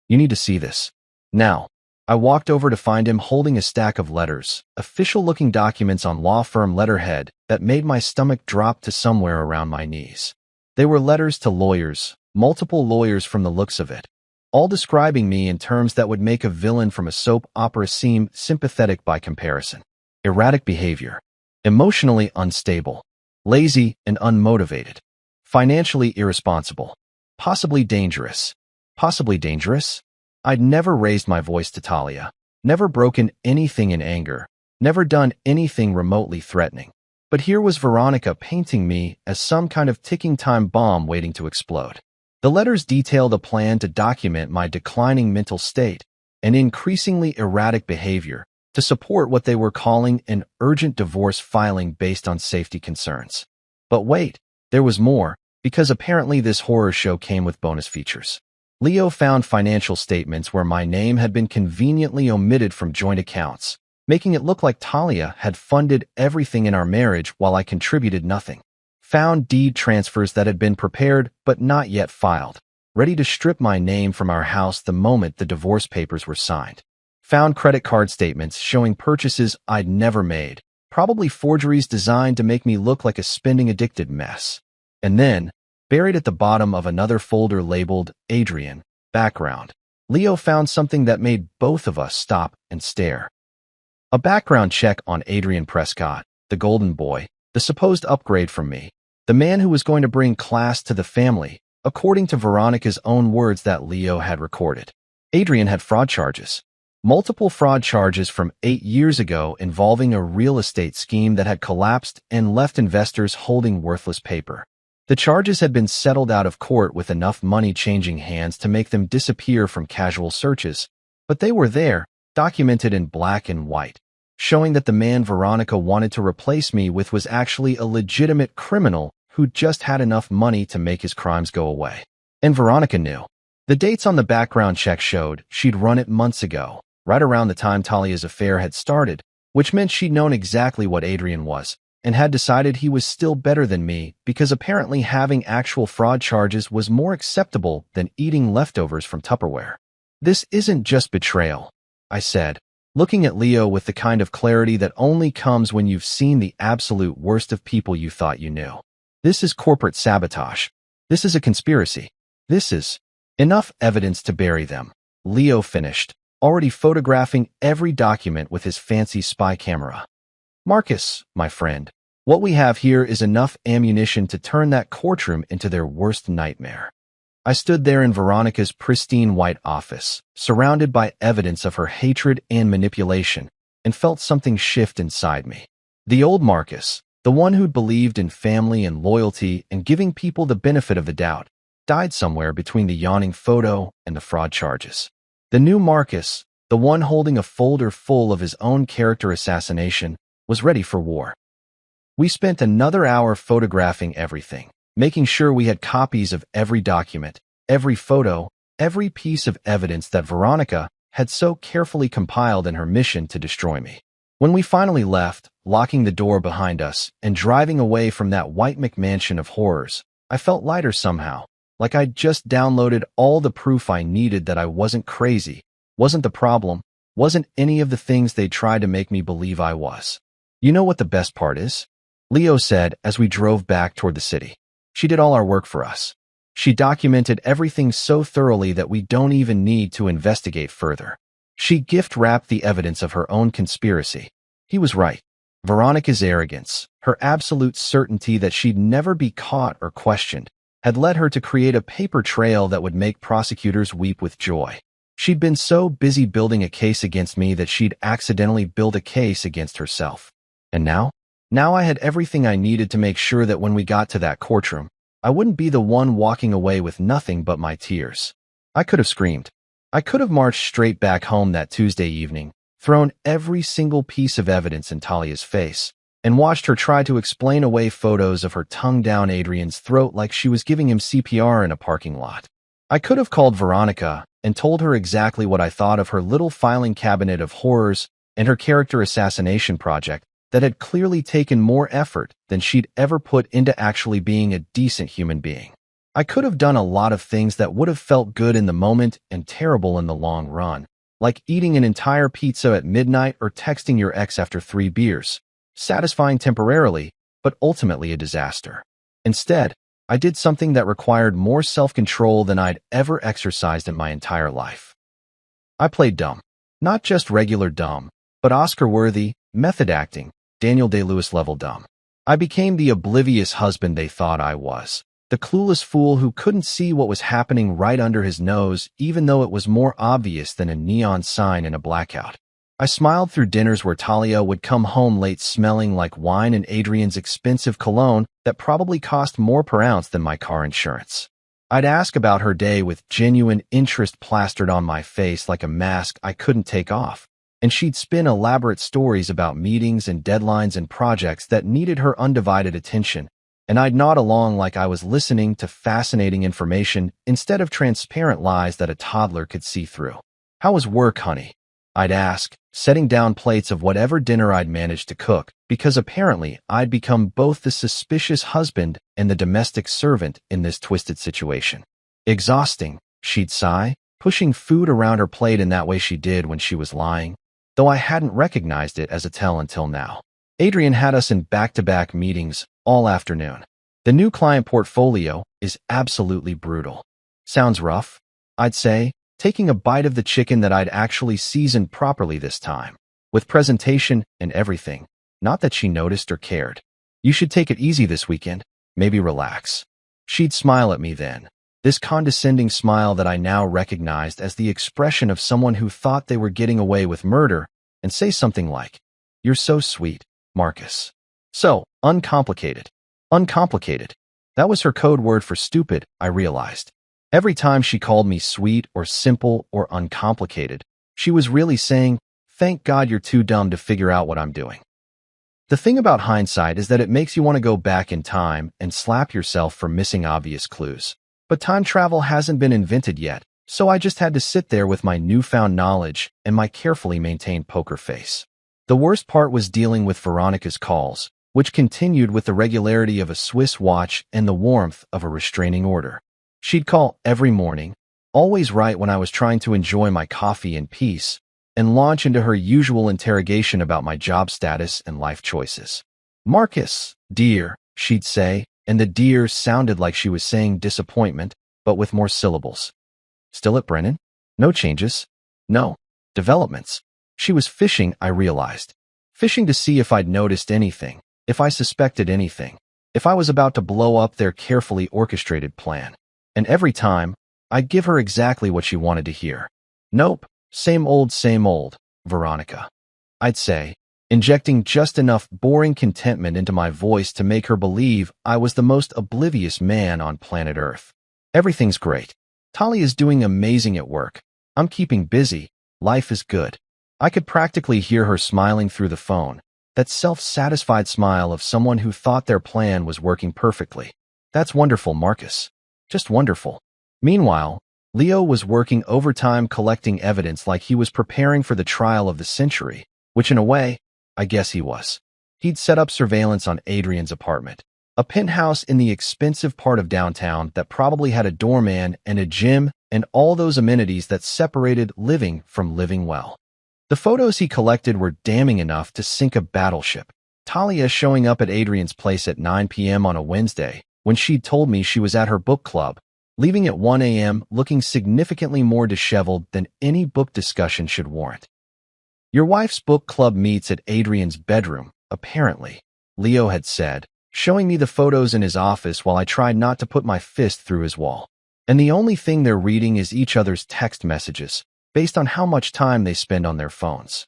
"You need to see this. Now." I walked over to find him holding a stack of letters, official-looking documents on law firm letterhead that made my stomach drop to somewhere around my knees. They were letters to lawyers, multiple lawyers from the looks of it, all describing me in terms that would make a villain from a soap opera seem sympathetic by comparison. Erratic behavior, emotionally unstable, lazy and unmotivated, financially irresponsible, possibly dangerous. Possibly dangerous? I'd never raised my voice to Talia, never broken anything in anger, never done anything remotely threatening. But here was Veronica painting me as some kind of ticking time bomb waiting to explode. The letters detailed a plan to document my declining mental state and increasingly erratic behavior to support what they were calling an urgent divorce filing based on safety concerns. But wait, there was more, because apparently this horror show came with bonus features. Leo found financial statements where my name had been conveniently omitted from joint accounts, making it look like Talia had funded everything in our marriage while I contributed nothing. Found deed transfers that had been prepared but not yet filed, ready to strip my name from our house the moment the divorce papers were signed. Found credit card statements showing purchases I'd never made, probably forgeries designed to make me look like a spending-addicted mess. And then, buried at the bottom of another folder labeled Adrian, background, Leo found something that made both of us stop and stare. A background check on Adrian Prescott, the golden boy, the supposed upgrade from me, the man who was going to bring class to the family, according to Veronica's own words that Leo had recorded. Adrian had fraud charges. Multiple fraud charges from 8 years ago involving a real estate scheme that had collapsed and left investors holding worthless paper. The charges had been settled out of court with enough money changing hands to make them disappear from casual searches, but they were there, documented in black and white, showing that the man Veronica wanted to replace me with was actually a legitimate criminal who just had enough money to make his crimes go away. And Veronica knew. The dates on the background check showed she'd run it months ago, right around the time Talia's affair had started, which meant she'd known exactly what Adrian was, and had decided he was still better than me because apparently having actual fraud charges was more acceptable than eating leftovers from Tupperware. "This isn't just betrayal," I said, looking at Leo with the kind of clarity that only comes when you've seen the absolute worst of people you thought you knew. "This is corporate sabotage. This is a conspiracy. This is enough evidence to bury them," Leo finished, already photographing every document with his fancy spy camera. "Marcus, my friend, what we have here is enough ammunition to turn that courtroom into their worst nightmare." I stood there in Veronica's pristine white office, surrounded by evidence of her hatred and manipulation, and felt something shift inside me. The old Marcus, the one who'd believed in family and loyalty and giving people the benefit of the doubt, died somewhere between the yawning photo and the fraud charges. The new Marcus, the one holding a folder full of his own character assassination, was ready for war. We spent another hour photographing everything, making sure we had copies of every document, every photo, every piece of evidence that Veronica had so carefully compiled in her mission to destroy me. When we finally left, locking the door behind us and driving away from that white McMansion of horrors, I felt lighter somehow, like I'd just downloaded all the proof I needed that I wasn't crazy, wasn't the problem, wasn't any of the things they tried to make me believe I was. "You know what the best part is?" Leo said as we drove back toward the city. "She did all our work for us. She documented everything so thoroughly that we don't even need to investigate further. She gift-wrapped the evidence of her own conspiracy." He was right. Veronica's arrogance, her absolute certainty that she'd never be caught or questioned, had led her to create a paper trail that would make prosecutors weep with joy. She'd been so busy building a case against me that she'd accidentally built a case against herself. And now? Now I had everything I needed to make sure that when we got to that courtroom, I wouldn't be the one walking away with nothing but my tears. I could have screamed. I could have marched straight back home that Tuesday evening, thrown every single piece of evidence in Talia's face, and watched her try to explain away photos of her tongue down Adrian's throat like she was giving him CPR in a parking lot. I could have called Veronica and told her exactly what I thought of her little filing cabinet of horrors and her character assassination project, that had clearly taken more effort than she'd ever put into actually being a decent human being. I could have done a lot of things that would have felt good in the moment and terrible in the long run, like eating an entire pizza at midnight or texting your ex after 3 beers, satisfying temporarily, but ultimately a disaster. Instead, I did something that required more self-control than I'd ever exercised in my entire life. I played dumb. Not just regular dumb, but Oscar-worthy, method acting, Daniel Day-Lewis level dumb. I became the oblivious husband they thought I was, the clueless fool who couldn't see what was happening right under his nose even though it was more obvious than a neon sign in a blackout. I smiled through dinners where Talia would come home late smelling like wine and Adrian's expensive cologne that probably cost more per ounce than my car insurance. I'd ask about her day with genuine interest plastered on my face like a mask I couldn't take off, and she'd spin elaborate stories about meetings and deadlines and projects that needed her undivided attention, and I'd nod along like I was listening to fascinating information instead of transparent lies that a toddler could see through. "How was work, honey?" I'd ask, setting down plates of whatever dinner I'd managed to cook, because apparently I'd become both the suspicious husband and the domestic servant in this twisted situation. "Exhausting," she'd sigh, pushing food around her plate in that way she did when she was lying, though I hadn't recognized it as a tell until now. Adrian had us in back-to-back meetings all afternoon. "The new client portfolio is absolutely brutal." "Sounds rough," I'd say, taking a bite of the chicken that I'd actually seasoned properly this time, with presentation and everything. Not that she noticed or cared. "You should take it easy this weekend, maybe relax." She'd smile at me then, this condescending smile that I now recognized as the expression of someone who thought they were getting away with murder, and say something like, "You're so sweet, Marcus." So, uncomplicated. Uncomplicated. That was her code word for stupid, I realized. Every time she called me sweet or simple or uncomplicated, she was really saying, "Thank God you're too dumb to figure out what I'm doing." The thing about hindsight is that it makes you want to go back in time and slap yourself for missing obvious clues. But time travel hasn't been invented yet, so I just had to sit there with my newfound knowledge and my carefully maintained poker face. The worst part was dealing with Veronica's calls, which continued with the regularity of a Swiss watch and the warmth of a restraining order. She'd call every morning, always right when I was trying to enjoy my coffee in peace, and launch into her usual interrogation about my job status and life choices. "Marcus, dear," she'd say, and the dear sounded like she was saying disappointment, but with more syllables. "Still at Brennan? No changes? No developments?" She was fishing, I realized. Fishing to see if I'd noticed anything, if I suspected anything, if I was about to blow up their carefully orchestrated plan. And every time, I'd give her exactly what she wanted to hear. "Nope, same old, Veronica," I'd say, injecting just enough boring contentment into my voice to make her believe I was the most oblivious man on planet Earth. "Everything's great. Talia's doing amazing at work. I'm keeping busy. Life is good." I could practically hear her smiling through the phone, that self-satisfied smile of someone who thought their plan was working perfectly. "That's wonderful, Marcus. Just wonderful." Meanwhile, Leo was working overtime collecting evidence like he was preparing for the trial of the century, which in a way, I guess he was. He'd set up surveillance on Adrian's apartment, a penthouse in the expensive part of downtown that probably had a doorman and a gym and all those amenities that separated living from living well. The photos he collected were damning enough to sink a battleship. Talia showing up at Adrian's place at 9 p.m. on a Wednesday, when she'd told me she was at her book club, leaving at 1 a.m. looking significantly more disheveled than any book discussion should warrant. "Your wife's book club meets at Adrian's bedroom, apparently," Leo had said, showing me the photos in his office while I tried not to put my fist through his wall. "And the only thing they're reading is each other's text messages, based on how much time they spend on their phones."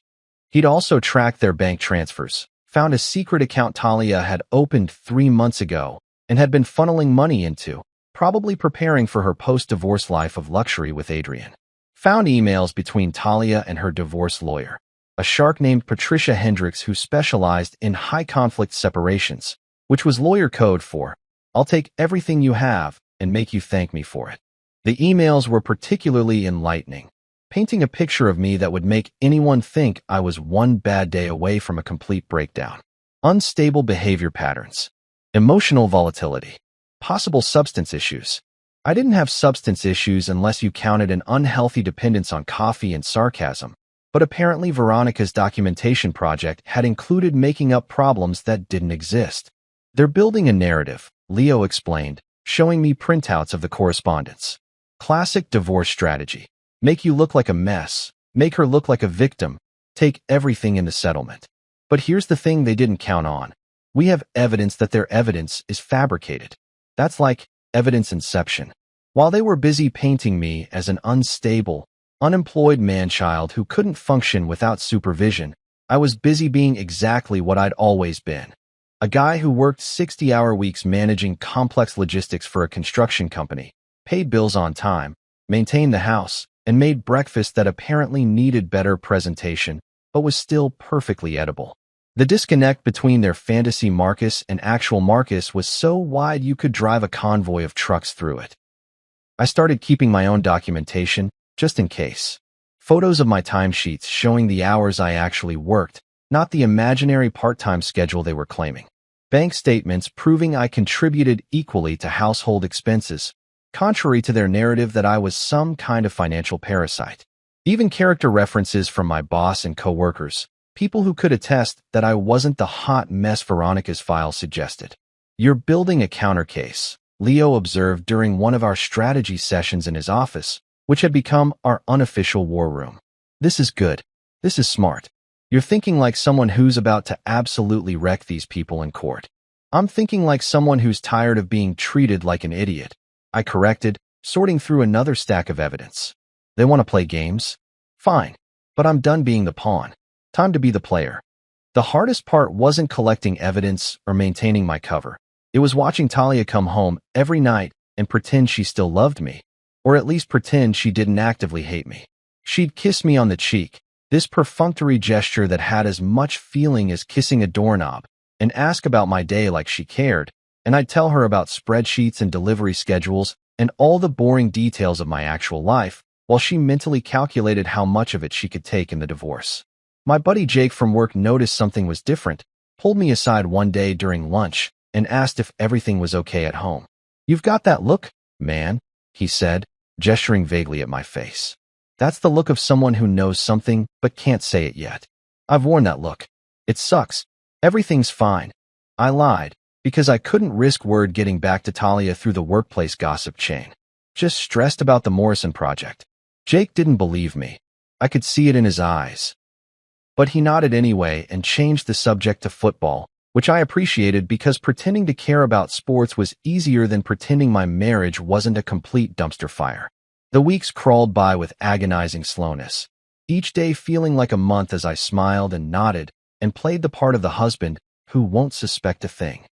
He'd also tracked their bank transfers, found a secret account Talia had opened 3 months ago, and had been funneling money into, probably preparing for her post-divorce life of luxury with Adrian. Found emails between Talia and her divorce lawyer, a shark named Patricia Hendricks who specialized in high-conflict separations, which was lawyer code for, "I'll take everything you have and make you thank me for it." The emails were particularly enlightening, painting a picture of me that would make anyone think I was one bad day away from a complete breakdown. unstable behavior patterns, emotional volatility, possible substance issues. I didn't have substance issues unless you counted an unhealthy dependence on coffee and sarcasm, but apparently Veronica's documentation project had included making up problems that didn't exist. They're building a narrative, Leo explained, showing me printouts of the correspondence. Classic divorce strategy. Make you look like a mess, make her look like a victim, take everything in the settlement. But here's the thing they didn't count on. We have evidence that their evidence is fabricated. That's like evidence inception. While they were busy painting me as an unstable, unemployed man-child who couldn't function without supervision, I was busy being exactly what I'd always been. A guy who worked 60-hour weeks managing complex logistics for a construction company, paid bills on time, maintained the house, and made breakfast that apparently needed better presentation, but was still perfectly edible. The disconnect between their fantasy Marcus and actual Marcus was so wide you could drive a convoy of trucks through it. I started keeping my own documentation, just in case. Photos of my timesheets showing the hours I actually worked, not the imaginary part-time schedule they were claiming. Bank statements proving I contributed equally to household expenses, contrary to their narrative that I was some kind of financial parasite. Even character references from my boss and coworkers, people who could attest that I wasn't the hot mess Veronica's file suggested. You're building a counter case, Leo observed during one of our strategy sessions in his office, which had become our unofficial war room. This is good. This is smart. You're thinking like someone who's about to absolutely wreck these people in court. I'm thinking like someone who's tired of being treated like an idiot. I corrected, sorting through another stack of evidence. They want to play games? Fine. But I'm done being the pawn. Time to be the player. The hardest part wasn't collecting evidence or maintaining my cover. It was watching Talia come home every night and pretend she still loved me, or at least pretend she didn't actively hate me. She'd kiss me on the cheek, this perfunctory gesture that had as much feeling as kissing a doorknob, and ask about my day like she cared, and I'd tell her about spreadsheets and delivery schedules and all the boring details of my actual life, while she mentally calculated how much of it she could take in the divorce. My buddy Jake from work noticed something was different, pulled me aside one day during lunch, and asked if everything was okay at home. "You've got that look, man," he said, gesturing vaguely at my face. "That's the look of someone who knows something but can't say it yet. I've worn that look. It sucks. Everything's fine." I lied, because I couldn't risk word getting back to Talia through the workplace gossip chain. Just stressed about the Morrison project. Jake didn't believe me. I could see it in his eyes. But he nodded anyway and changed the subject to football, which I appreciated because pretending to care about sports was easier than pretending my marriage wasn't a complete dumpster fire. The weeks crawled by with agonizing slowness, each day feeling like a month as I smiled and nodded and played the part of the husband who won't suspect a thing.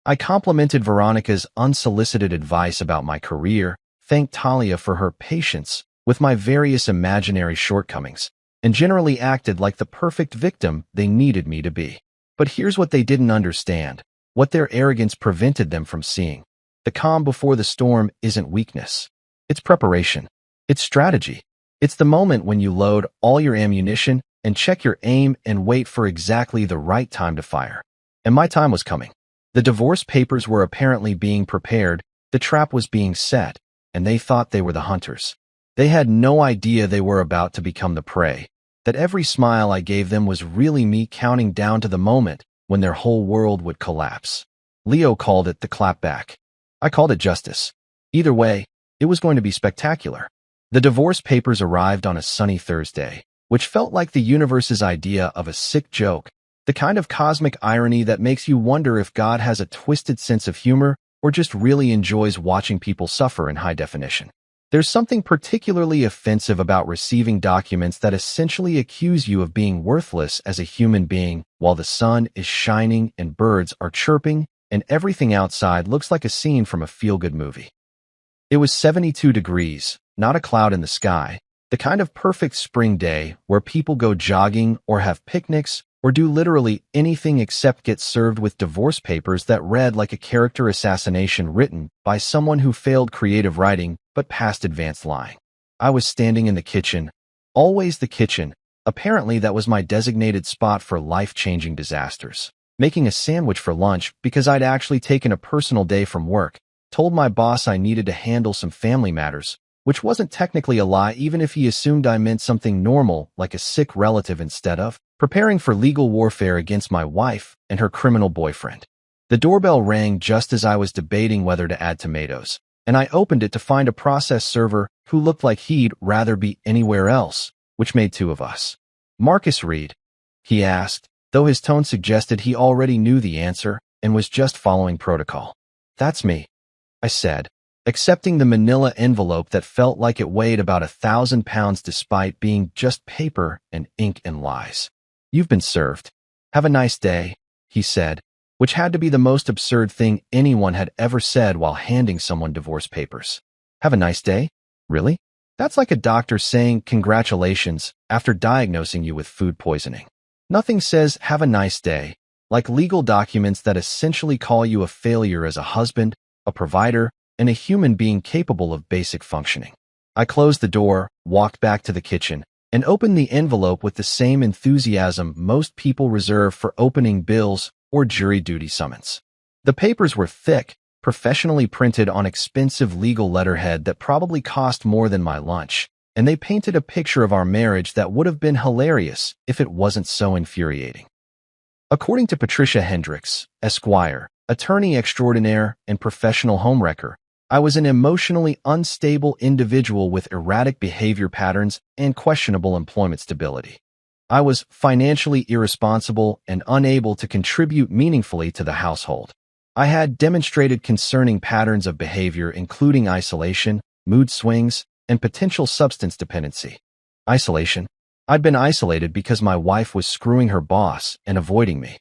I complimented Veronica's unsolicited advice about my career, thanked Talia for her patience with my various imaginary shortcomings, and generally acted like the perfect victim they needed me to be. But here's what they didn't understand, what their arrogance prevented them from seeing. The calm before the storm isn't weakness. It's preparation. It's strategy. It's the moment when you load all your ammunition and check your aim and wait for exactly the right time to fire. And my time was coming. The divorce papers were apparently being prepared, the trap was being set, and they thought they were the hunters. They had no idea they were about to become the prey, that every smile I gave them was really me counting down to the moment when their whole world would collapse. Leo called it the clapback. I called it justice. Either way, it was going to be spectacular. The divorce papers arrived on a sunny Thursday, which felt like the universe's idea of a sick joke, the kind of cosmic irony that makes you wonder if God has a twisted sense of humor or just really enjoys watching people suffer in high definition. There's something particularly offensive about receiving documents that essentially accuse you of being worthless as a human being while the sun is shining and birds are chirping and everything outside looks like a scene from a feel-good movie. It was 72 degrees, not a cloud in the sky, the kind of perfect spring day where people go jogging or have picnics or do literally anything except get served with divorce papers that read like a character assassination written by someone who failed creative writing but passed advanced lying. I was standing in the kitchen, always the kitchen. Apparently that was my designated spot for life-changing disasters. making a sandwich for lunch because I'd actually taken a personal day from work, told my boss I needed to handle some family matters, which wasn't technically a lie even if he assumed I meant something normal like a sick relative instead of preparing for legal warfare against my wife and her criminal boyfriend. The doorbell rang just as I was debating whether to add tomatoes, and I opened it to find a process server who looked like he'd rather be anywhere else, which made two of us. "Marcus Reed?" he asked, though his tone suggested he already knew the answer and was just following protocol. "That's me," I said, accepting the manila envelope that felt like it weighed about 1,000 pounds despite being just paper and ink and lies. "You've been served. Have a nice day," he said, which had to be the most absurd thing anyone had ever said while handing someone divorce papers. "Have a nice day? Really? That's like a doctor saying congratulations after diagnosing you with food poisoning. Nothing says have a nice day like legal documents that essentially call you a failure as a husband, a provider, and a human being capable of basic functioning." I closed the door, walked back to the kitchen, and opened the envelope with the same enthusiasm most people reserve for opening bills or jury duty summons. The papers were thick, professionally printed on expensive legal letterhead that probably cost more than my lunch, and they painted a picture of our marriage that would have been hilarious if it wasn't so infuriating. According to Patricia Hendricks, Esquire, attorney extraordinaire and professional homewrecker, I was an emotionally unstable individual with erratic behavior patterns and questionable employment stability. I was financially irresponsible and unable to contribute meaningfully to the household. I had demonstrated concerning patterns of behavior including isolation, mood swings, and potential substance dependency. Isolation. I'd been isolated because my wife was screwing her boss and avoiding me.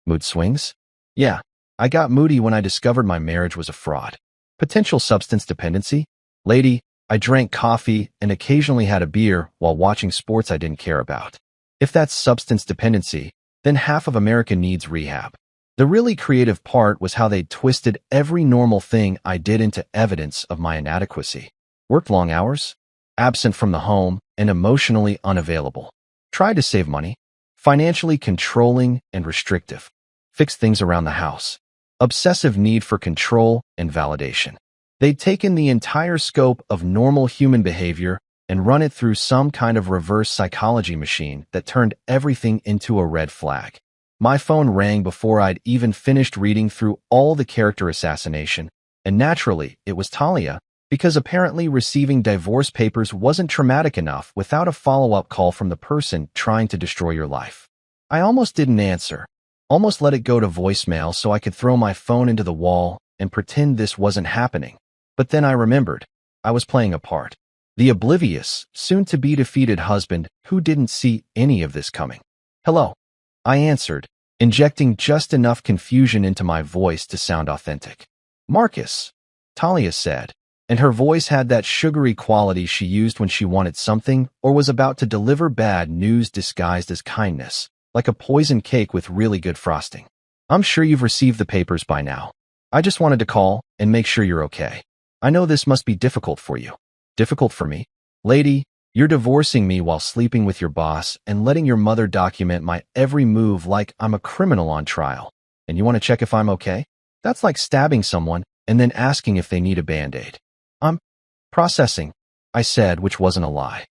Mood swings? Yeah, I got moody when I discovered my marriage was a fraud. Potential substance dependency? Lady, I drank coffee and occasionally had a beer while watching sports I didn't care about. If that's substance dependency, then half of America needs rehab. The really creative part was how they twisted every normal thing I did into evidence of my inadequacy. Worked long hours, absent from the home, and emotionally unavailable. Tried to save money, financially controlling and restrictive. Fixed things around the house. Obsessive need for control and validation. They'd taken the entire scope of normal human behavior and run it through some kind of reverse psychology machine that turned everything into a red flag. My phone rang before I'd even finished reading through all the character assassination, and naturally, it was Talia, because apparently receiving divorce papers wasn't traumatic enough without a follow-up call from the person trying to destroy your life. I almost didn't answer, almost let it go to voicemail so I could throw my phone into the wall and pretend this wasn't happening. But then I remembered, I was playing a part. The oblivious, soon-to-be defeated husband who didn't see any of this coming. "Hello," I answered, injecting just enough confusion into my voice to sound authentic. "Marcus," Talia said, and her voice had that sugary quality she used when she wanted something or was about to deliver bad news disguised as kindness, like a poison cake with really good frosting. "I'm sure you've received the papers by now. I just wanted to call and make sure you're okay. I know this must be difficult for you." "Difficult for me? Lady, you're divorcing me while sleeping with your boss and letting your mother document my every move like I'm a criminal on trial. And you want to check if I'm okay? That's like stabbing someone and then asking if they need a Band-Aid." "I'm processing," I said, which wasn't a lie.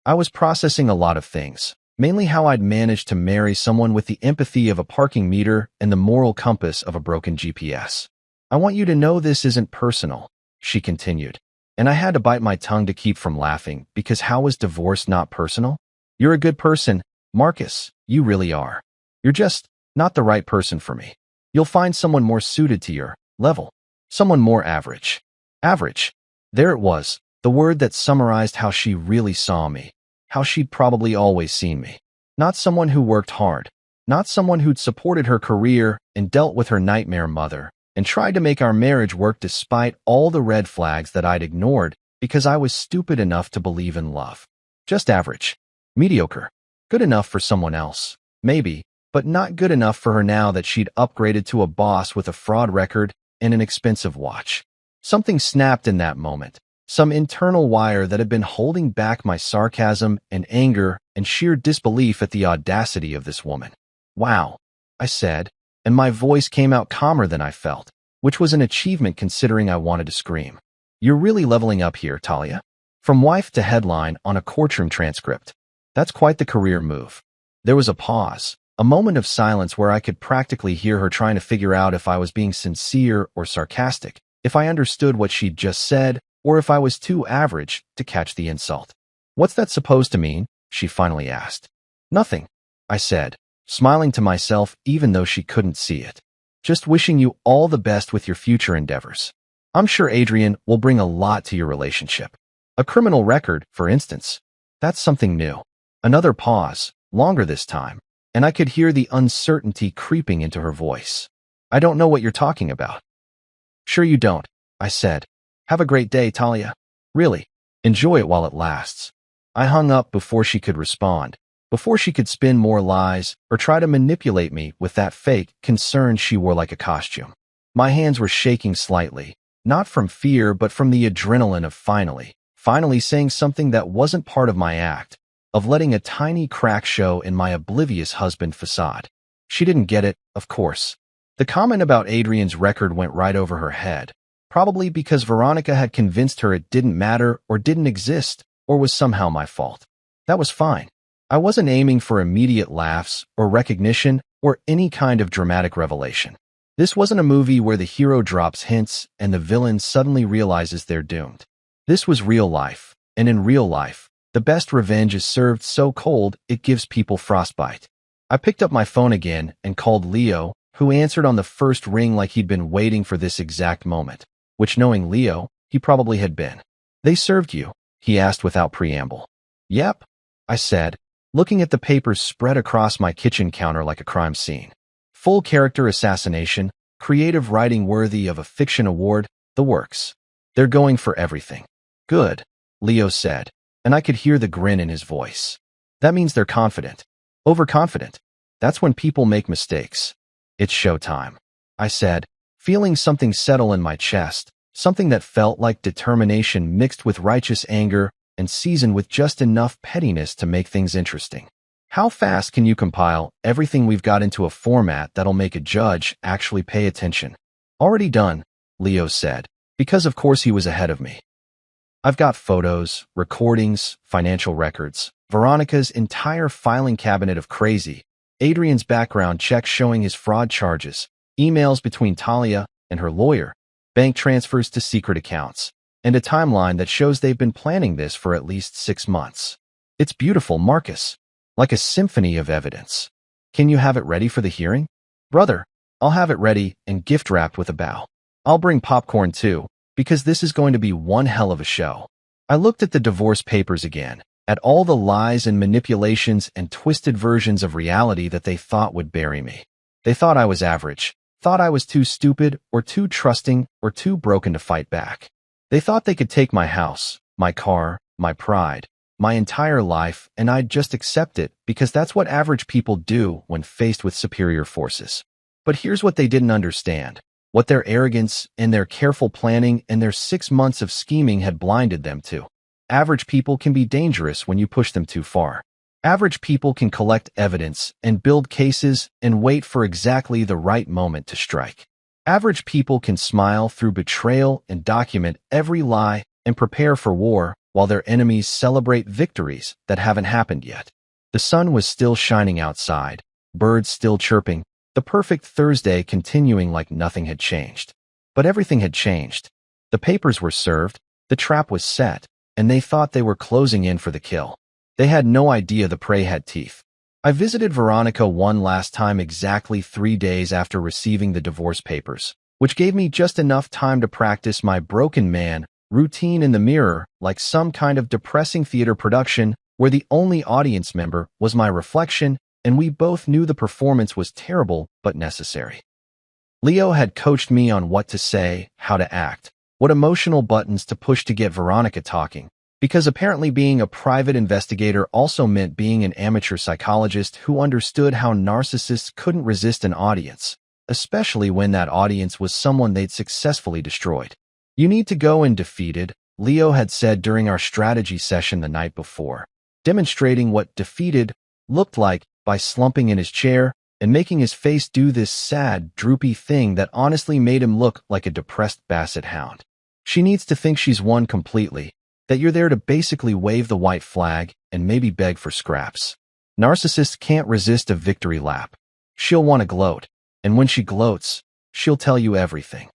I was processing a lot of things, mainly how I'd managed to marry someone with the empathy of a parking meter and the moral compass of a broken GPS. "I want you to know this isn't personal," she continued. And I had to bite my tongue to keep from laughing, because how was divorce not personal? "You're a good person, Marcus, you really are. You're just not the right person for me. You'll find someone more suited to your level. Someone more average." Average. There it was, the word that summarized how she really saw me, how she'd probably always seen me. Not someone who worked hard, not someone who'd supported her career and dealt with her nightmare mother, and tried to make our marriage work despite all the red flags that I'd ignored because I was stupid enough to believe in love. Just average. Mediocre. Good enough for someone else. Maybe, but not good enough for her now that she'd upgraded to a boss with a fraud record and an expensive watch. Something snapped in that moment. Some internal wire that had been holding back my sarcasm and anger and sheer disbelief at the audacity of this woman. "Wow," I said, and my voice came out calmer than I felt, which was an achievement considering I wanted to scream. You're really leveling up here, Talia. From wife to headline on a courtroom transcript. That's quite the career move. There was a pause, a moment of silence where I could practically hear her trying to figure out if I was being sincere or sarcastic, if I understood what she'd just said, or if I was too average to catch the insult. What's that supposed to mean? She finally asked. Nothing, I said, smiling to myself even though she couldn't see it. Just wishing you all the best with your future endeavors. I'm sure Adrian will bring a lot to your relationship. A criminal record, for instance. That's something new. Another pause, longer this time, and I could hear the uncertainty creeping into her voice. I don't know what you're talking about. Sure you don't, I said. Have a great day, Talia. Really, enjoy it while it lasts. I hung up before she could respond, before she could spin more lies or try to manipulate me with that fake concern she wore like a costume. My hands were shaking slightly, not from fear but from the adrenaline of finally saying something that wasn't part of my act, of letting a tiny crack show in my oblivious husband facade. She didn't get it, of course. The comment about Adrian's record went right over her head, probably because Veronica had convinced her it didn't matter or didn't exist or was somehow my fault. That was fine. I wasn't aiming for immediate laughs or recognition or any kind of dramatic revelation. This wasn't a movie where the hero drops hints and the villain suddenly realizes they're doomed. This was real life, and in real life, the best revenge is served so cold it gives people frostbite. I picked up my phone again and called Leo, who answered on the first ring like he'd been waiting for this exact moment, which knowing Leo, he probably had been. They served you, he asked without preamble. Yep, I said, looking at the papers spread across my kitchen counter like a crime scene. Full character assassination, creative writing worthy of a fiction award, the works. They're going for everything. Good, Leo said, and I could hear the grin in his voice. That means they're confident. Overconfident. That's when people make mistakes. It's showtime, I said, feeling something settle in my chest, something that felt like determination mixed with righteous anger and seasoned with just enough pettiness to make things interesting. How fast can you compile everything we've got into a format that'll make a judge actually pay attention? Already done, Leo said, because of course he was ahead of me. I've got photos, recordings, financial records, Veronica's entire filing cabinet of crazy, Adrian's background checks showing his fraud charges, emails between Talia and her lawyer, bank transfers to secret accounts, and a timeline that shows they've been planning this for at least 6 months. It's beautiful, Marcus. Like a symphony of evidence. Can you have it ready for the hearing? Brother, I'll have it ready and gift-wrapped with a bow. I'll bring popcorn too, because this is going to be one hell of a show. I looked at the divorce papers again, at all the lies and manipulations and twisted versions of reality that they thought would bury me. They thought I was average, thought I was too stupid or too trusting or too broken to fight back. They thought they could take my house, my car, my pride, my entire life, and I'd just accept it because that's what average people do when faced with superior forces. But here's what they didn't understand, what their arrogance and their careful planning and their 6 months of scheming had blinded them to. Average people can be dangerous when you push them too far. Average people can collect evidence and build cases and wait for exactly the right moment to strike. Average people can smile through betrayal and document every lie and prepare for war while their enemies celebrate victories that haven't happened yet. The sun was still shining outside, birds still chirping, the perfect Thursday continuing like nothing had changed. But everything had changed. The papers were served, the trap was set, and they thought they were closing in for the kill. They had no idea the prey had teeth. I visited Veronica one last time exactly 3 days after receiving the divorce papers, which gave me just enough time to practice my broken man routine in the mirror like some kind of depressing theater production where the only audience member was my reflection and we both knew the performance was terrible but necessary. Leo had coached me on what to say, how to act, what emotional buttons to push to get Veronica talking, because apparently being a private investigator also meant being an amateur psychologist who understood how narcissists couldn't resist an audience, especially when that audience was someone they'd successfully destroyed. You need to go in defeated, Leo had said during our strategy session the night before, demonstrating what defeated looked like by slumping in his chair, and making his face do this sad, droopy thing that honestly made him look like a depressed basset hound. She needs to think she's won completely, that you're there to basically wave the white flag and maybe beg for scraps. Narcissists can't resist a victory lap. She'll want to gloat, and when she gloats, she'll tell you everything.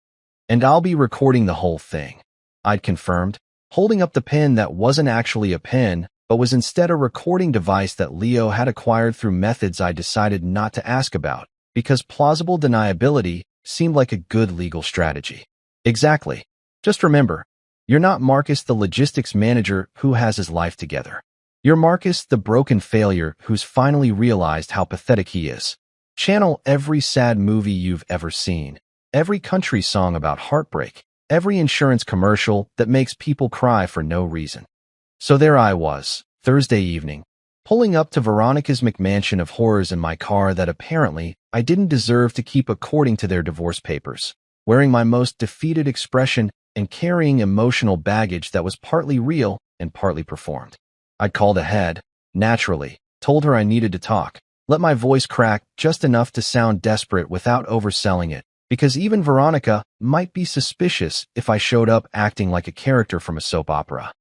And I'll be recording the whole thing, I'd confirmed, holding up the pen that wasn't actually a pen, but was instead a recording device that Leo had acquired through methods I decided not to ask about, because plausible deniability seemed like a good legal strategy. Exactly. Just remember, you're not Marcus the logistics manager who has his life together. You're Marcus the broken failure who's finally realized how pathetic he is. Channel every sad movie you've ever seen, every country song about heartbreak, every insurance commercial that makes people cry for no reason. So there I was, Thursday evening, pulling up to Veronica's McMansion of horrors in my car that apparently I didn't deserve to keep according to their divorce papers, wearing my most defeated expression and carrying emotional baggage that was partly real and partly performed. I'd called ahead, naturally, told her I needed to talk, let my voice crack just enough to sound desperate without overselling it, because even Veronica might be suspicious if I showed up acting like a character from a soap opera.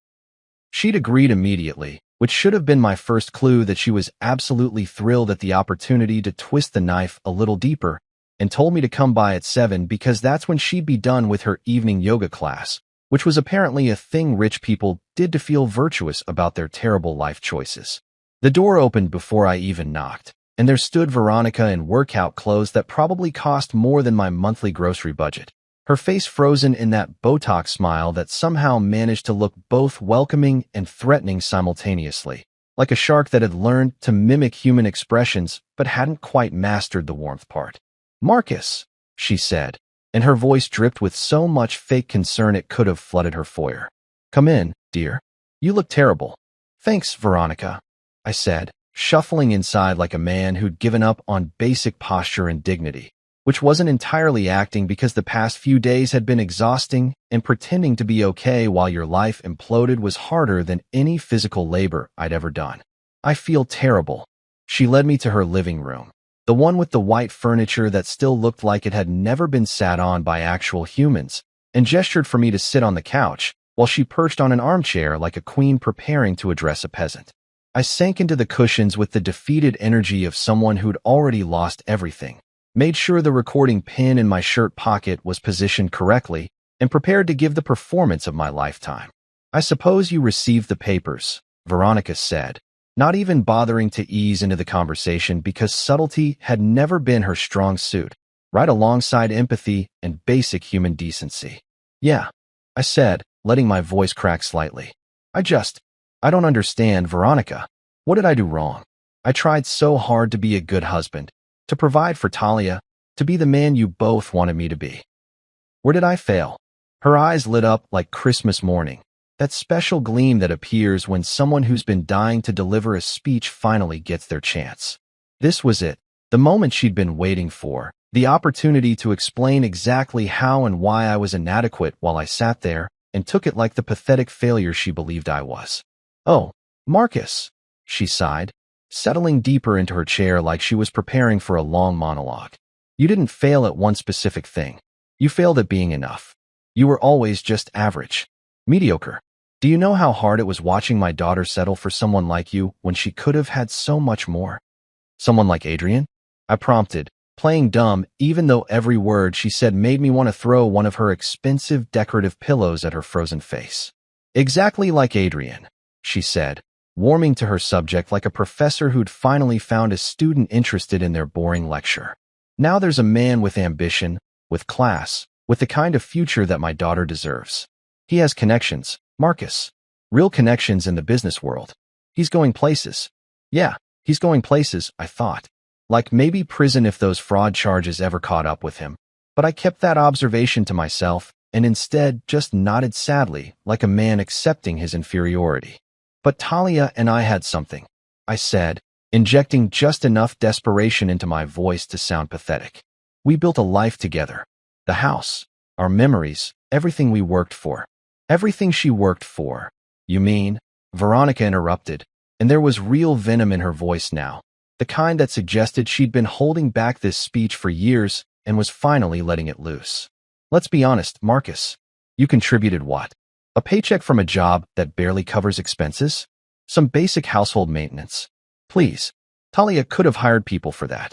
She'd agreed immediately, which should have been my first clue that she was absolutely thrilled at the opportunity to twist the knife a little deeper, and told me to come by at 7 because that's when she'd be done with her evening yoga class, which was apparently a thing rich people did to feel virtuous about their terrible life choices. The door opened before I even knocked, and there stood Veronica in workout clothes that probably cost more than my monthly grocery budget, her face frozen in that Botox smile that somehow managed to look both welcoming and threatening simultaneously, like a shark that had learned to mimic human expressions but hadn't quite mastered the warmth part. "Marcus," she said, and her voice dripped with so much fake concern it could have flooded her foyer. "Come in, dear. You look terrible." "Thanks, Veronica," I said, shuffling inside like a man who'd given up on basic posture and dignity, which wasn't entirely acting because the past few days had been exhausting, and pretending to be okay while your life imploded was harder than any physical labor I'd ever done. "I feel terrible." She led me to her living room, the one with the white furniture that still looked like it had never been sat on by actual humans, and gestured for me to sit on the couch, while she perched on an armchair like a queen preparing to address a peasant. I sank into the cushions with the defeated energy of someone who'd already lost everything, made sure the recording pin in my shirt pocket was positioned correctly, and prepared to give the performance of my lifetime. "I suppose you received the papers," Veronica said, not even bothering to ease into the conversation because subtlety had never been her strong suit, right alongside empathy and basic human decency. "Yeah," I said, letting my voice crack slightly. I don't understand, Veronica. What did I do wrong? I tried so hard to be a good husband, to provide for Talia, to be the man you both wanted me to be. Where did I fail?" Her eyes lit up like Christmas morning, that special gleam that appears when someone who's been dying to deliver a speech finally gets their chance. This was it, the moment she'd been waiting for, the opportunity to explain exactly how and why I was inadequate while I sat there and took it like the pathetic failure she believed I was. "Oh, Marcus," she sighed, settling deeper into her chair like she was preparing for a long monologue. "You didn't fail at one specific thing. You failed at being enough. You were always just average. Mediocre. Do you know how hard it was watching my daughter settle for someone like you when she could have had so much more?" "Someone like Adrian?" I prompted, playing dumb even though every word she said made me want to throw one of her expensive decorative pillows at her frozen face. "Exactly like Adrian," she said, warming to her subject like a professor who'd finally found a student interested in their boring lecture. "Now there's a man with ambition, with class, with the kind of future that my daughter deserves. He has connections, Marcus. Real connections in the business world. He's going places." Yeah, he's going places, I thought. Like maybe prison if those fraud charges ever caught up with him. But I kept that observation to myself and instead just nodded sadly like a man accepting his inferiority. "But Talia and I had something," I said, injecting just enough desperation into my voice to sound pathetic. "We built a life together. The house, our memories, everything we worked for." "Everything she worked for, you mean?" Veronica interrupted, and there was real venom in her voice now. the kind that suggested she'd been holding back this speech for years and was finally letting it loose. Let's be honest, Marcus. You contributed what? A paycheck from a job that barely covers expenses? Some basic household maintenance. Please. Talia could have hired people for that.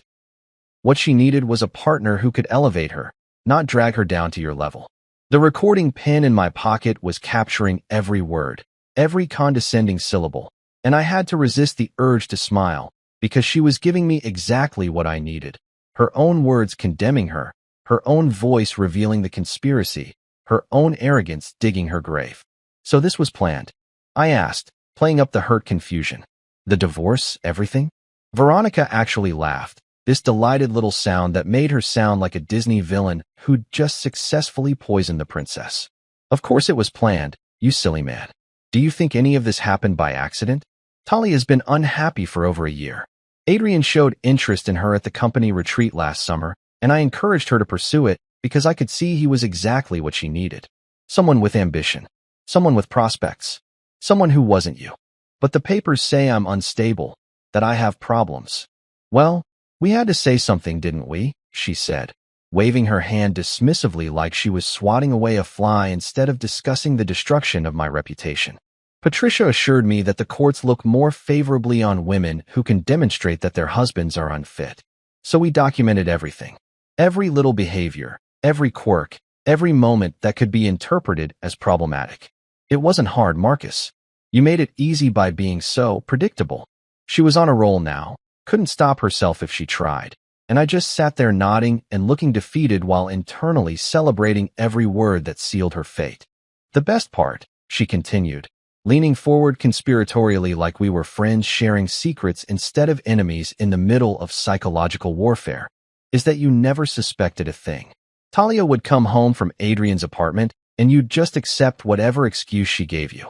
What she needed was a partner who could elevate her, not drag her down to your level. The recording pen in my pocket was capturing every word, every condescending syllable, and I had to resist the urge to smile, because she was giving me exactly what I needed. Her own words condemning her, her own voice revealing the conspiracy, her own arrogance digging her grave. So this was planned? I asked, playing up the hurt confusion. The divorce, everything? Veronica actually laughed, this delighted little sound that made her sound like a Disney villain who'd just successfully poisoned the princess. Of course it was planned, you silly man. Do you think any of this happened by accident? Talia's been unhappy for over a year. Adrian showed interest in her at the company retreat last summer, and I encouraged her to pursue it because I could see he was exactly what she needed. Someone with ambition. Someone with prospects. Someone who wasn't you. But the papers say I'm unstable, that I have problems. Well, we had to say something, didn't we? She said, waving her hand dismissively like she was swatting away a fly instead of discussing the destruction of my reputation. Patricia assured me that the courts look more favorably on women who can demonstrate that their husbands are unfit. So we documented everything. Every little behavior, every quirk, every moment that could be interpreted as problematic. It wasn't hard, Marcus. You made it easy by being so predictable. She was on a roll now, couldn't stop herself if she tried, and I just sat there nodding and looking defeated while internally celebrating every word that sealed her fate. The best part, she continued, leaning forward conspiratorially like we were friends sharing secrets instead of enemies in the middle of psychological warfare, is that you never suspected a thing. Talia would come home from Adrian's apartment, and you'd just accept whatever excuse she gave you.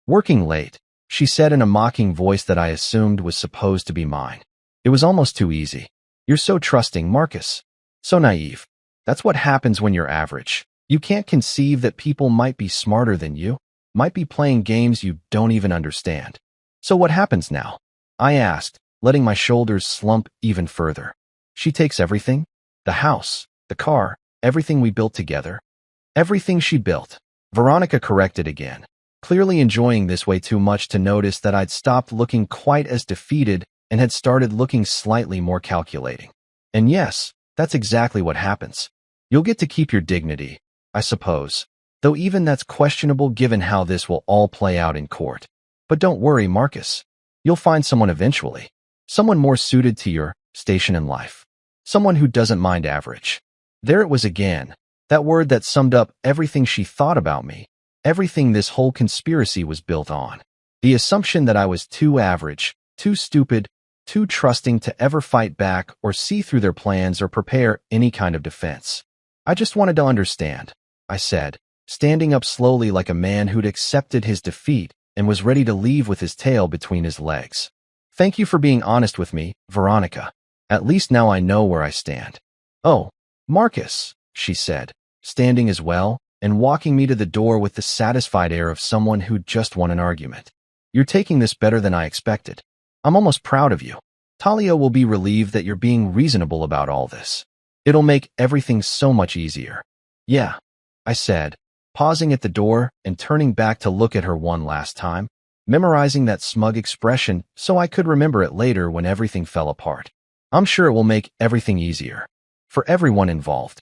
Working late, she said in a mocking voice that I assumed was supposed to be mine. It was almost too easy. You're so trusting, Marcus. So naive. That's what happens when you're average. You can't conceive that people might be smarter than you, might be playing games you don't even understand. So what happens now? I asked, letting my shoulders slump even further. She takes everything? The house, the car, everything we built together? Everything she built. Veronica corrected again, clearly enjoying this way too much to notice that I'd stopped looking quite as defeated and had started looking slightly more calculating. And yes, that's exactly what happens. You'll get to keep your dignity, I suppose, though even that's questionable given how this will all play out in court. But don't worry, Marcus. You'll find someone eventually. Someone more suited to your station in life. Someone who doesn't mind average. There it was again, that word that summed up everything she thought about me. Everything this whole conspiracy was built on. The assumption that I was too average, too stupid, too trusting to ever fight back or see through their plans or prepare any kind of defense. I just wanted to understand, I said, standing up slowly like a man who'd accepted his defeat and was ready to leave with his tail between his legs. Thank you for being honest with me, Veronica. At least now I know where I stand. Oh, Marcus, she said, standing as well, and walking me to the door with the satisfied air of someone who'd just won an argument. You're taking this better than I expected. I'm almost proud of you. Talia will be relieved that you're being reasonable about all this. It'll make everything so much easier. Yeah, I said, pausing at the door and turning back to look at her one last time, memorizing that smug expression so I could remember it later when everything fell apart. I'm sure it will make everything easier. For everyone involved.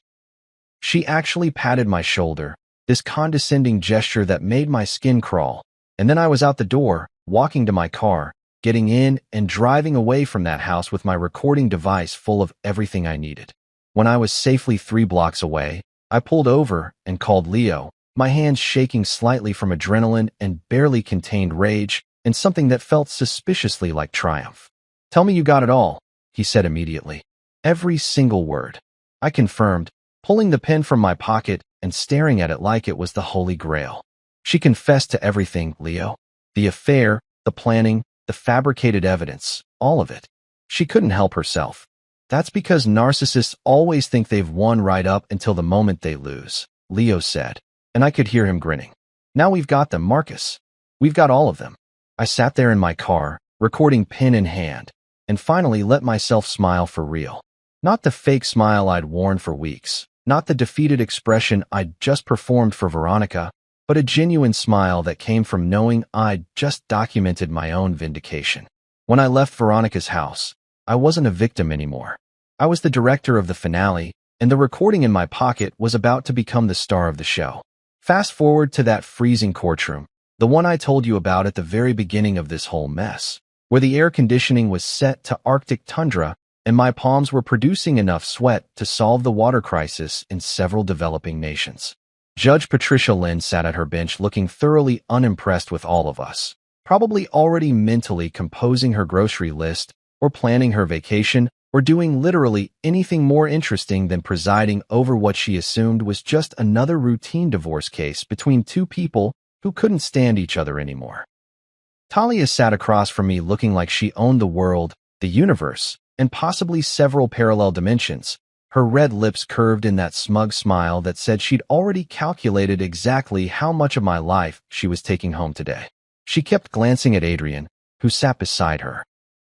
She actually patted my shoulder, this condescending gesture that made my skin crawl, and then I was out the door, walking to my car, getting in and driving away from that house with my recording device full of everything I needed. When I was safely 3 blocks away, I pulled over and called Leo, my hands shaking slightly from adrenaline and barely contained rage, and something that felt suspiciously like triumph. Tell me you got it all, he said immediately. Every single word. I confirmed, pulling the pen from my pocket and staring at it like it was the Holy Grail. She confessed to everything, Leo. The affair, the planning, the fabricated evidence, all of it. She couldn't help herself. That's because narcissists always think they've won right up until the moment they lose, Leo said, and I could hear him grinning. Now we've got them, Marcus. We've got all of them. I sat there in my car, recording pen in hand, and finally let myself smile for real. Not the fake smile I'd worn for weeks, not the defeated expression I'd just performed for Veronica, but a genuine smile that came from knowing I'd just documented my own vindication. When I left Veronica's house, I wasn't a victim anymore. I was the director of the finale, and the recording in my pocket was about to become the star of the show. Fast forward to that freezing courtroom, the one I told you about at the very beginning of this whole mess, where the air conditioning was set to Arctic tundra and my palms were producing enough sweat to solve the water crisis in several developing nations. Judge Patricia Lynn sat at her bench looking thoroughly unimpressed with all of us, probably already mentally composing her grocery list or planning her vacation or doing literally anything more interesting than presiding over what she assumed was just another routine divorce case between two people who couldn't stand each other anymore. Talia sat across from me looking like she owned the world, the universe, and possibly several parallel dimensions, her red lips curved in that smug smile that said she'd already calculated exactly how much of my life she was taking home today. She kept glancing at Adrian, who sat beside her,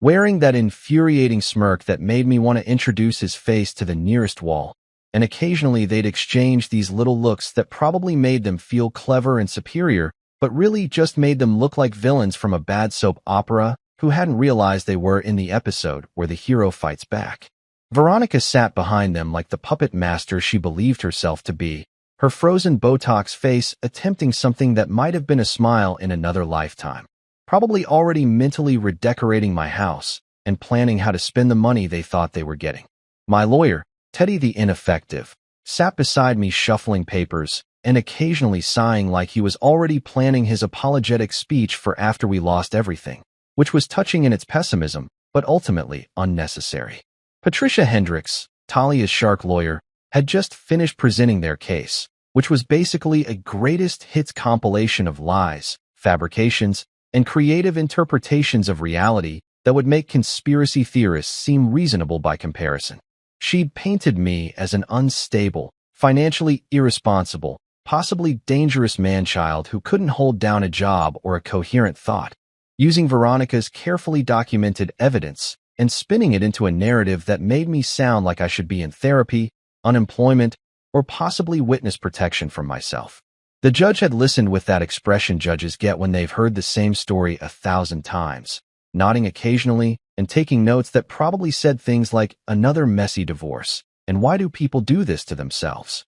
wearing that infuriating smirk that made me want to introduce his face to the nearest wall, and occasionally they'd exchange these little looks that probably made them feel clever and superior, but really just made them look like villains from a bad soap opera who hadn't realized they were in the episode where the hero fights back. Veronica sat behind them like the puppet master she believed herself to be, her frozen Botox face attempting something that might have been a smile in another lifetime, probably already mentally redecorating my house and planning how to spend the money they thought they were getting. My lawyer, Teddy the Ineffective, sat beside me shuffling papers and occasionally sighing like he was already planning his apologetic speech for after we lost everything, which was touching in its pessimism, but ultimately unnecessary. Patricia Hendricks, Talia's shark lawyer, had just finished presenting their case, which was basically a greatest hits compilation of lies, fabrications, and creative interpretations of reality that would make conspiracy theorists seem reasonable by comparison. She'd painted me as an unstable, financially irresponsible, possibly dangerous man-child who couldn't hold down a job or a coherent thought, using Veronica's carefully documented evidence and spinning it into a narrative that made me sound like I should be in therapy, unemployment, or possibly witness protection from myself. The judge had listened with that expression judges get when they've heard the same story 1,000 times, nodding occasionally and taking notes that probably said things like, another messy divorce, and why do people do this to themselves?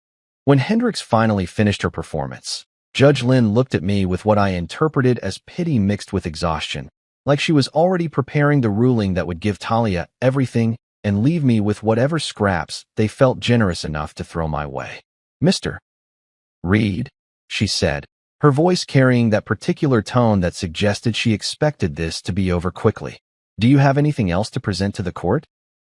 When Hendricks finally finished her performance, Judge Lynn looked at me with what I interpreted as pity mixed with exhaustion, like she was already preparing the ruling that would give Talia everything and leave me with whatever scraps they felt generous enough to throw my way. Mr. Reed, she said, her voice carrying that particular tone that suggested she expected this to be over quickly. Do you have anything else to present to the court?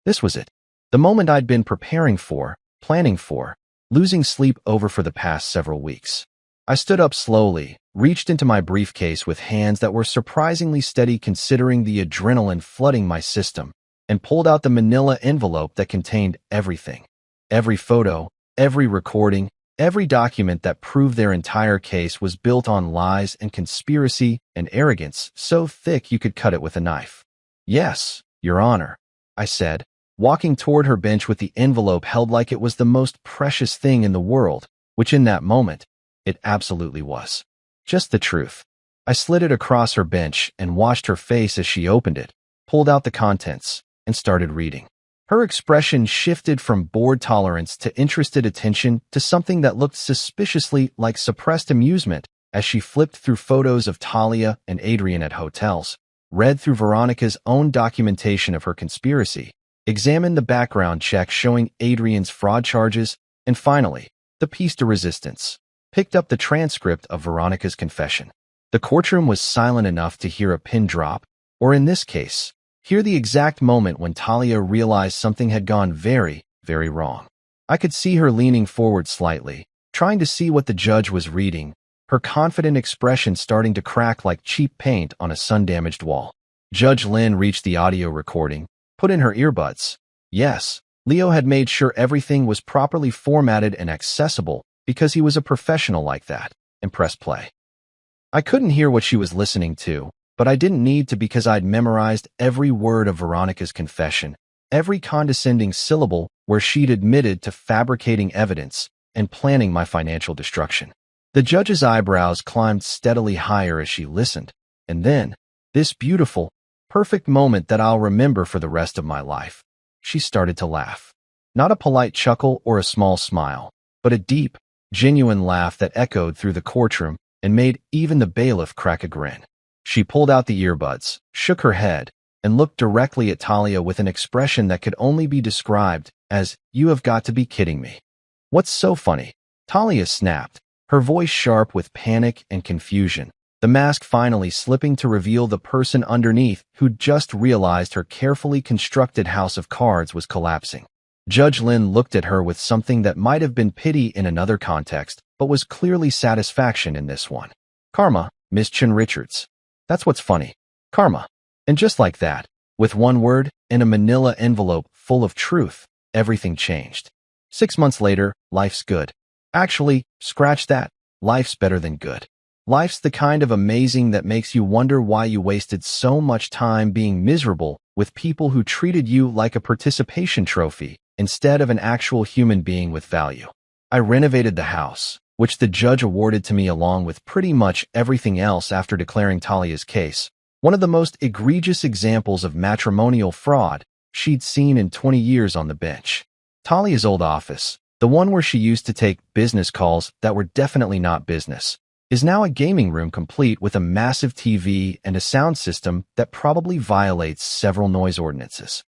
This was it. The moment I'd been preparing for, planning for, losing sleep over for the past several weeks. I stood up slowly, reached into my briefcase with hands that were surprisingly steady considering the adrenaline flooding my system, and pulled out the manila envelope that contained everything. Every photo, every recording, every document that proved their entire case was built on lies and conspiracy and arrogance so thick you could cut it with a knife. Yes, Your Honor, I said, walking toward her bench with the envelope held like it was the most precious thing in the world, which in that moment, it absolutely was. Just the truth. I slid it across her bench and watched her face as she opened it, pulled out the contents, and started reading. Her expression shifted from bored tolerance to interested attention to something that looked suspiciously like suppressed amusement as she flipped through photos of Talia and Adrian at hotels, read through Veronica's own documentation of her conspiracy, examined the background check showing Adrian's fraud charges, and finally, the piece de resistance, picked up the transcript of Veronica's confession. The courtroom was silent enough to hear a pin drop, or in this case, hear the exact moment when Talia realized something had gone very, very wrong. I could see her leaning forward slightly, trying to see what the judge was reading, her confident expression starting to crack like cheap paint on a sun-damaged wall. Judge Lynn reached the audio recording, put in her earbuds. Yes, Leo had made sure everything was properly formatted and accessible because he was a professional like that, and pressed play. I couldn't hear what she was listening to, But I didn't need to because I'd memorized every word of Veronica's confession, every condescending syllable where she'd admitted to fabricating evidence and planning my financial destruction. The judge's eyebrows climbed steadily higher as she listened, and then, this beautiful, perfect moment that I'll remember for the rest of my life, she started to laugh. Not a polite chuckle or a small smile, but a deep, genuine laugh that echoed through the courtroom and made even the bailiff crack a grin. She pulled out the earbuds, shook her head, and looked directly at Talia with an expression that could only be described as, "You have got to be kidding me." "What's so funny?" Talia snapped, her voice sharp with panic and confusion, the mask finally slipping to reveal the person underneath who'd just realized her carefully constructed house of cards was collapsing. Judge Lynn looked at her with something that might have been pity in another context, but was clearly satisfaction in this one. "Karma, Miss Chin Richards. That's what's funny. Karma." And just like that, with one word, in a manila envelope full of truth, everything changed. 6 months later, life's good. Actually, scratch that. Life's better than good. Life's the kind of amazing that makes you wonder why you wasted so much time being miserable with people who treated you like a participation trophy instead of an actual human being with value. I renovated the house, which the judge awarded to me along with pretty much everything else after declaring Talia's case one of the most egregious examples of matrimonial fraud she'd seen in 20 years on the bench. Talia's old office, the one where she used to take business calls that were definitely not business, is now a gaming room complete with a massive TV and a sound system that probably violates several noise ordinances.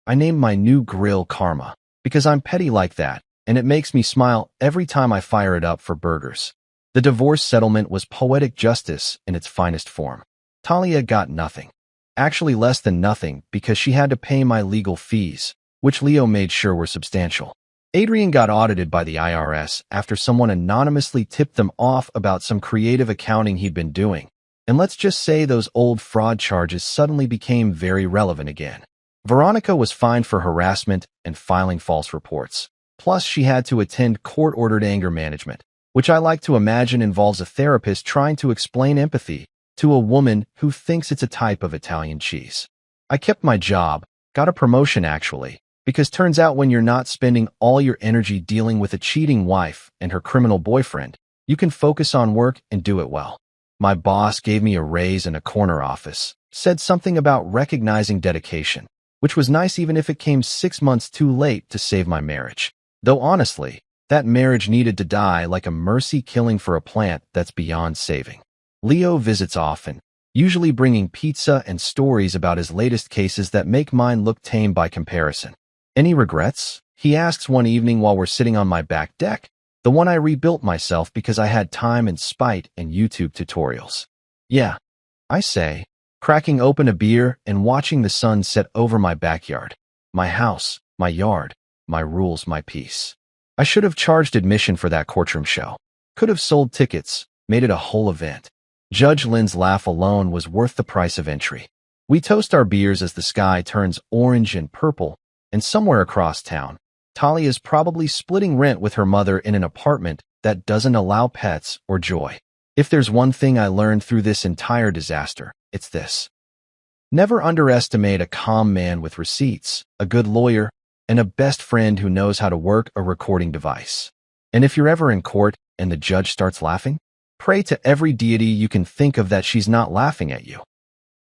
I named my new grill Karma because I'm petty like that, and it makes me smile every time I fire it up for burgers. The divorce settlement was poetic justice in its finest form. Talia got nothing. Actually less than nothing because she had to pay my legal fees, which Leo made sure were substantial. Adrian got audited by the IRS after someone anonymously tipped them off about some creative accounting he'd been doing. And let's just say those old fraud charges suddenly became very relevant again. Veronica was fined for harassment and filing false reports. Plus, she had to attend court-ordered anger management, which I like to imagine involves a therapist trying to explain empathy to a woman who thinks it's a type of Italian cheese. I kept my job, got a promotion actually, because turns out when you're not spending all your energy dealing with a cheating wife and her criminal boyfriend, you can focus on work and do it well. My boss gave me a raise in a corner office, said something about recognizing dedication, which was nice even if it came 6 months too late to save my marriage. Though honestly, that marriage needed to die like a mercy killing for a plant that's beyond saving. Leo visits often, usually bringing pizza and stories about his latest cases that make mine look tame by comparison. "Any regrets?" he asks one evening while we're sitting on my back deck, the one I rebuilt myself because I had time and spite and YouTube tutorials. "Yeah," I say, cracking open a beer and watching the sun set over my backyard. My house, my yard, my rules, my peace. I should have charged admission for that courtroom show. Could have sold tickets, made it a whole event. Judge Lynn's laugh alone was worth the price of entry. We toast our beers as the sky turns orange and purple, and somewhere across town, Talia's probably splitting rent with her mother in an apartment that doesn't allow pets or joy. If there's one thing I learned through this entire disaster, it's this. Never underestimate a calm man with receipts, a good lawyer, and a best friend who knows how to work a recording device. And if you're ever in court and the judge starts laughing, pray to every deity you can think of that she's not laughing at you.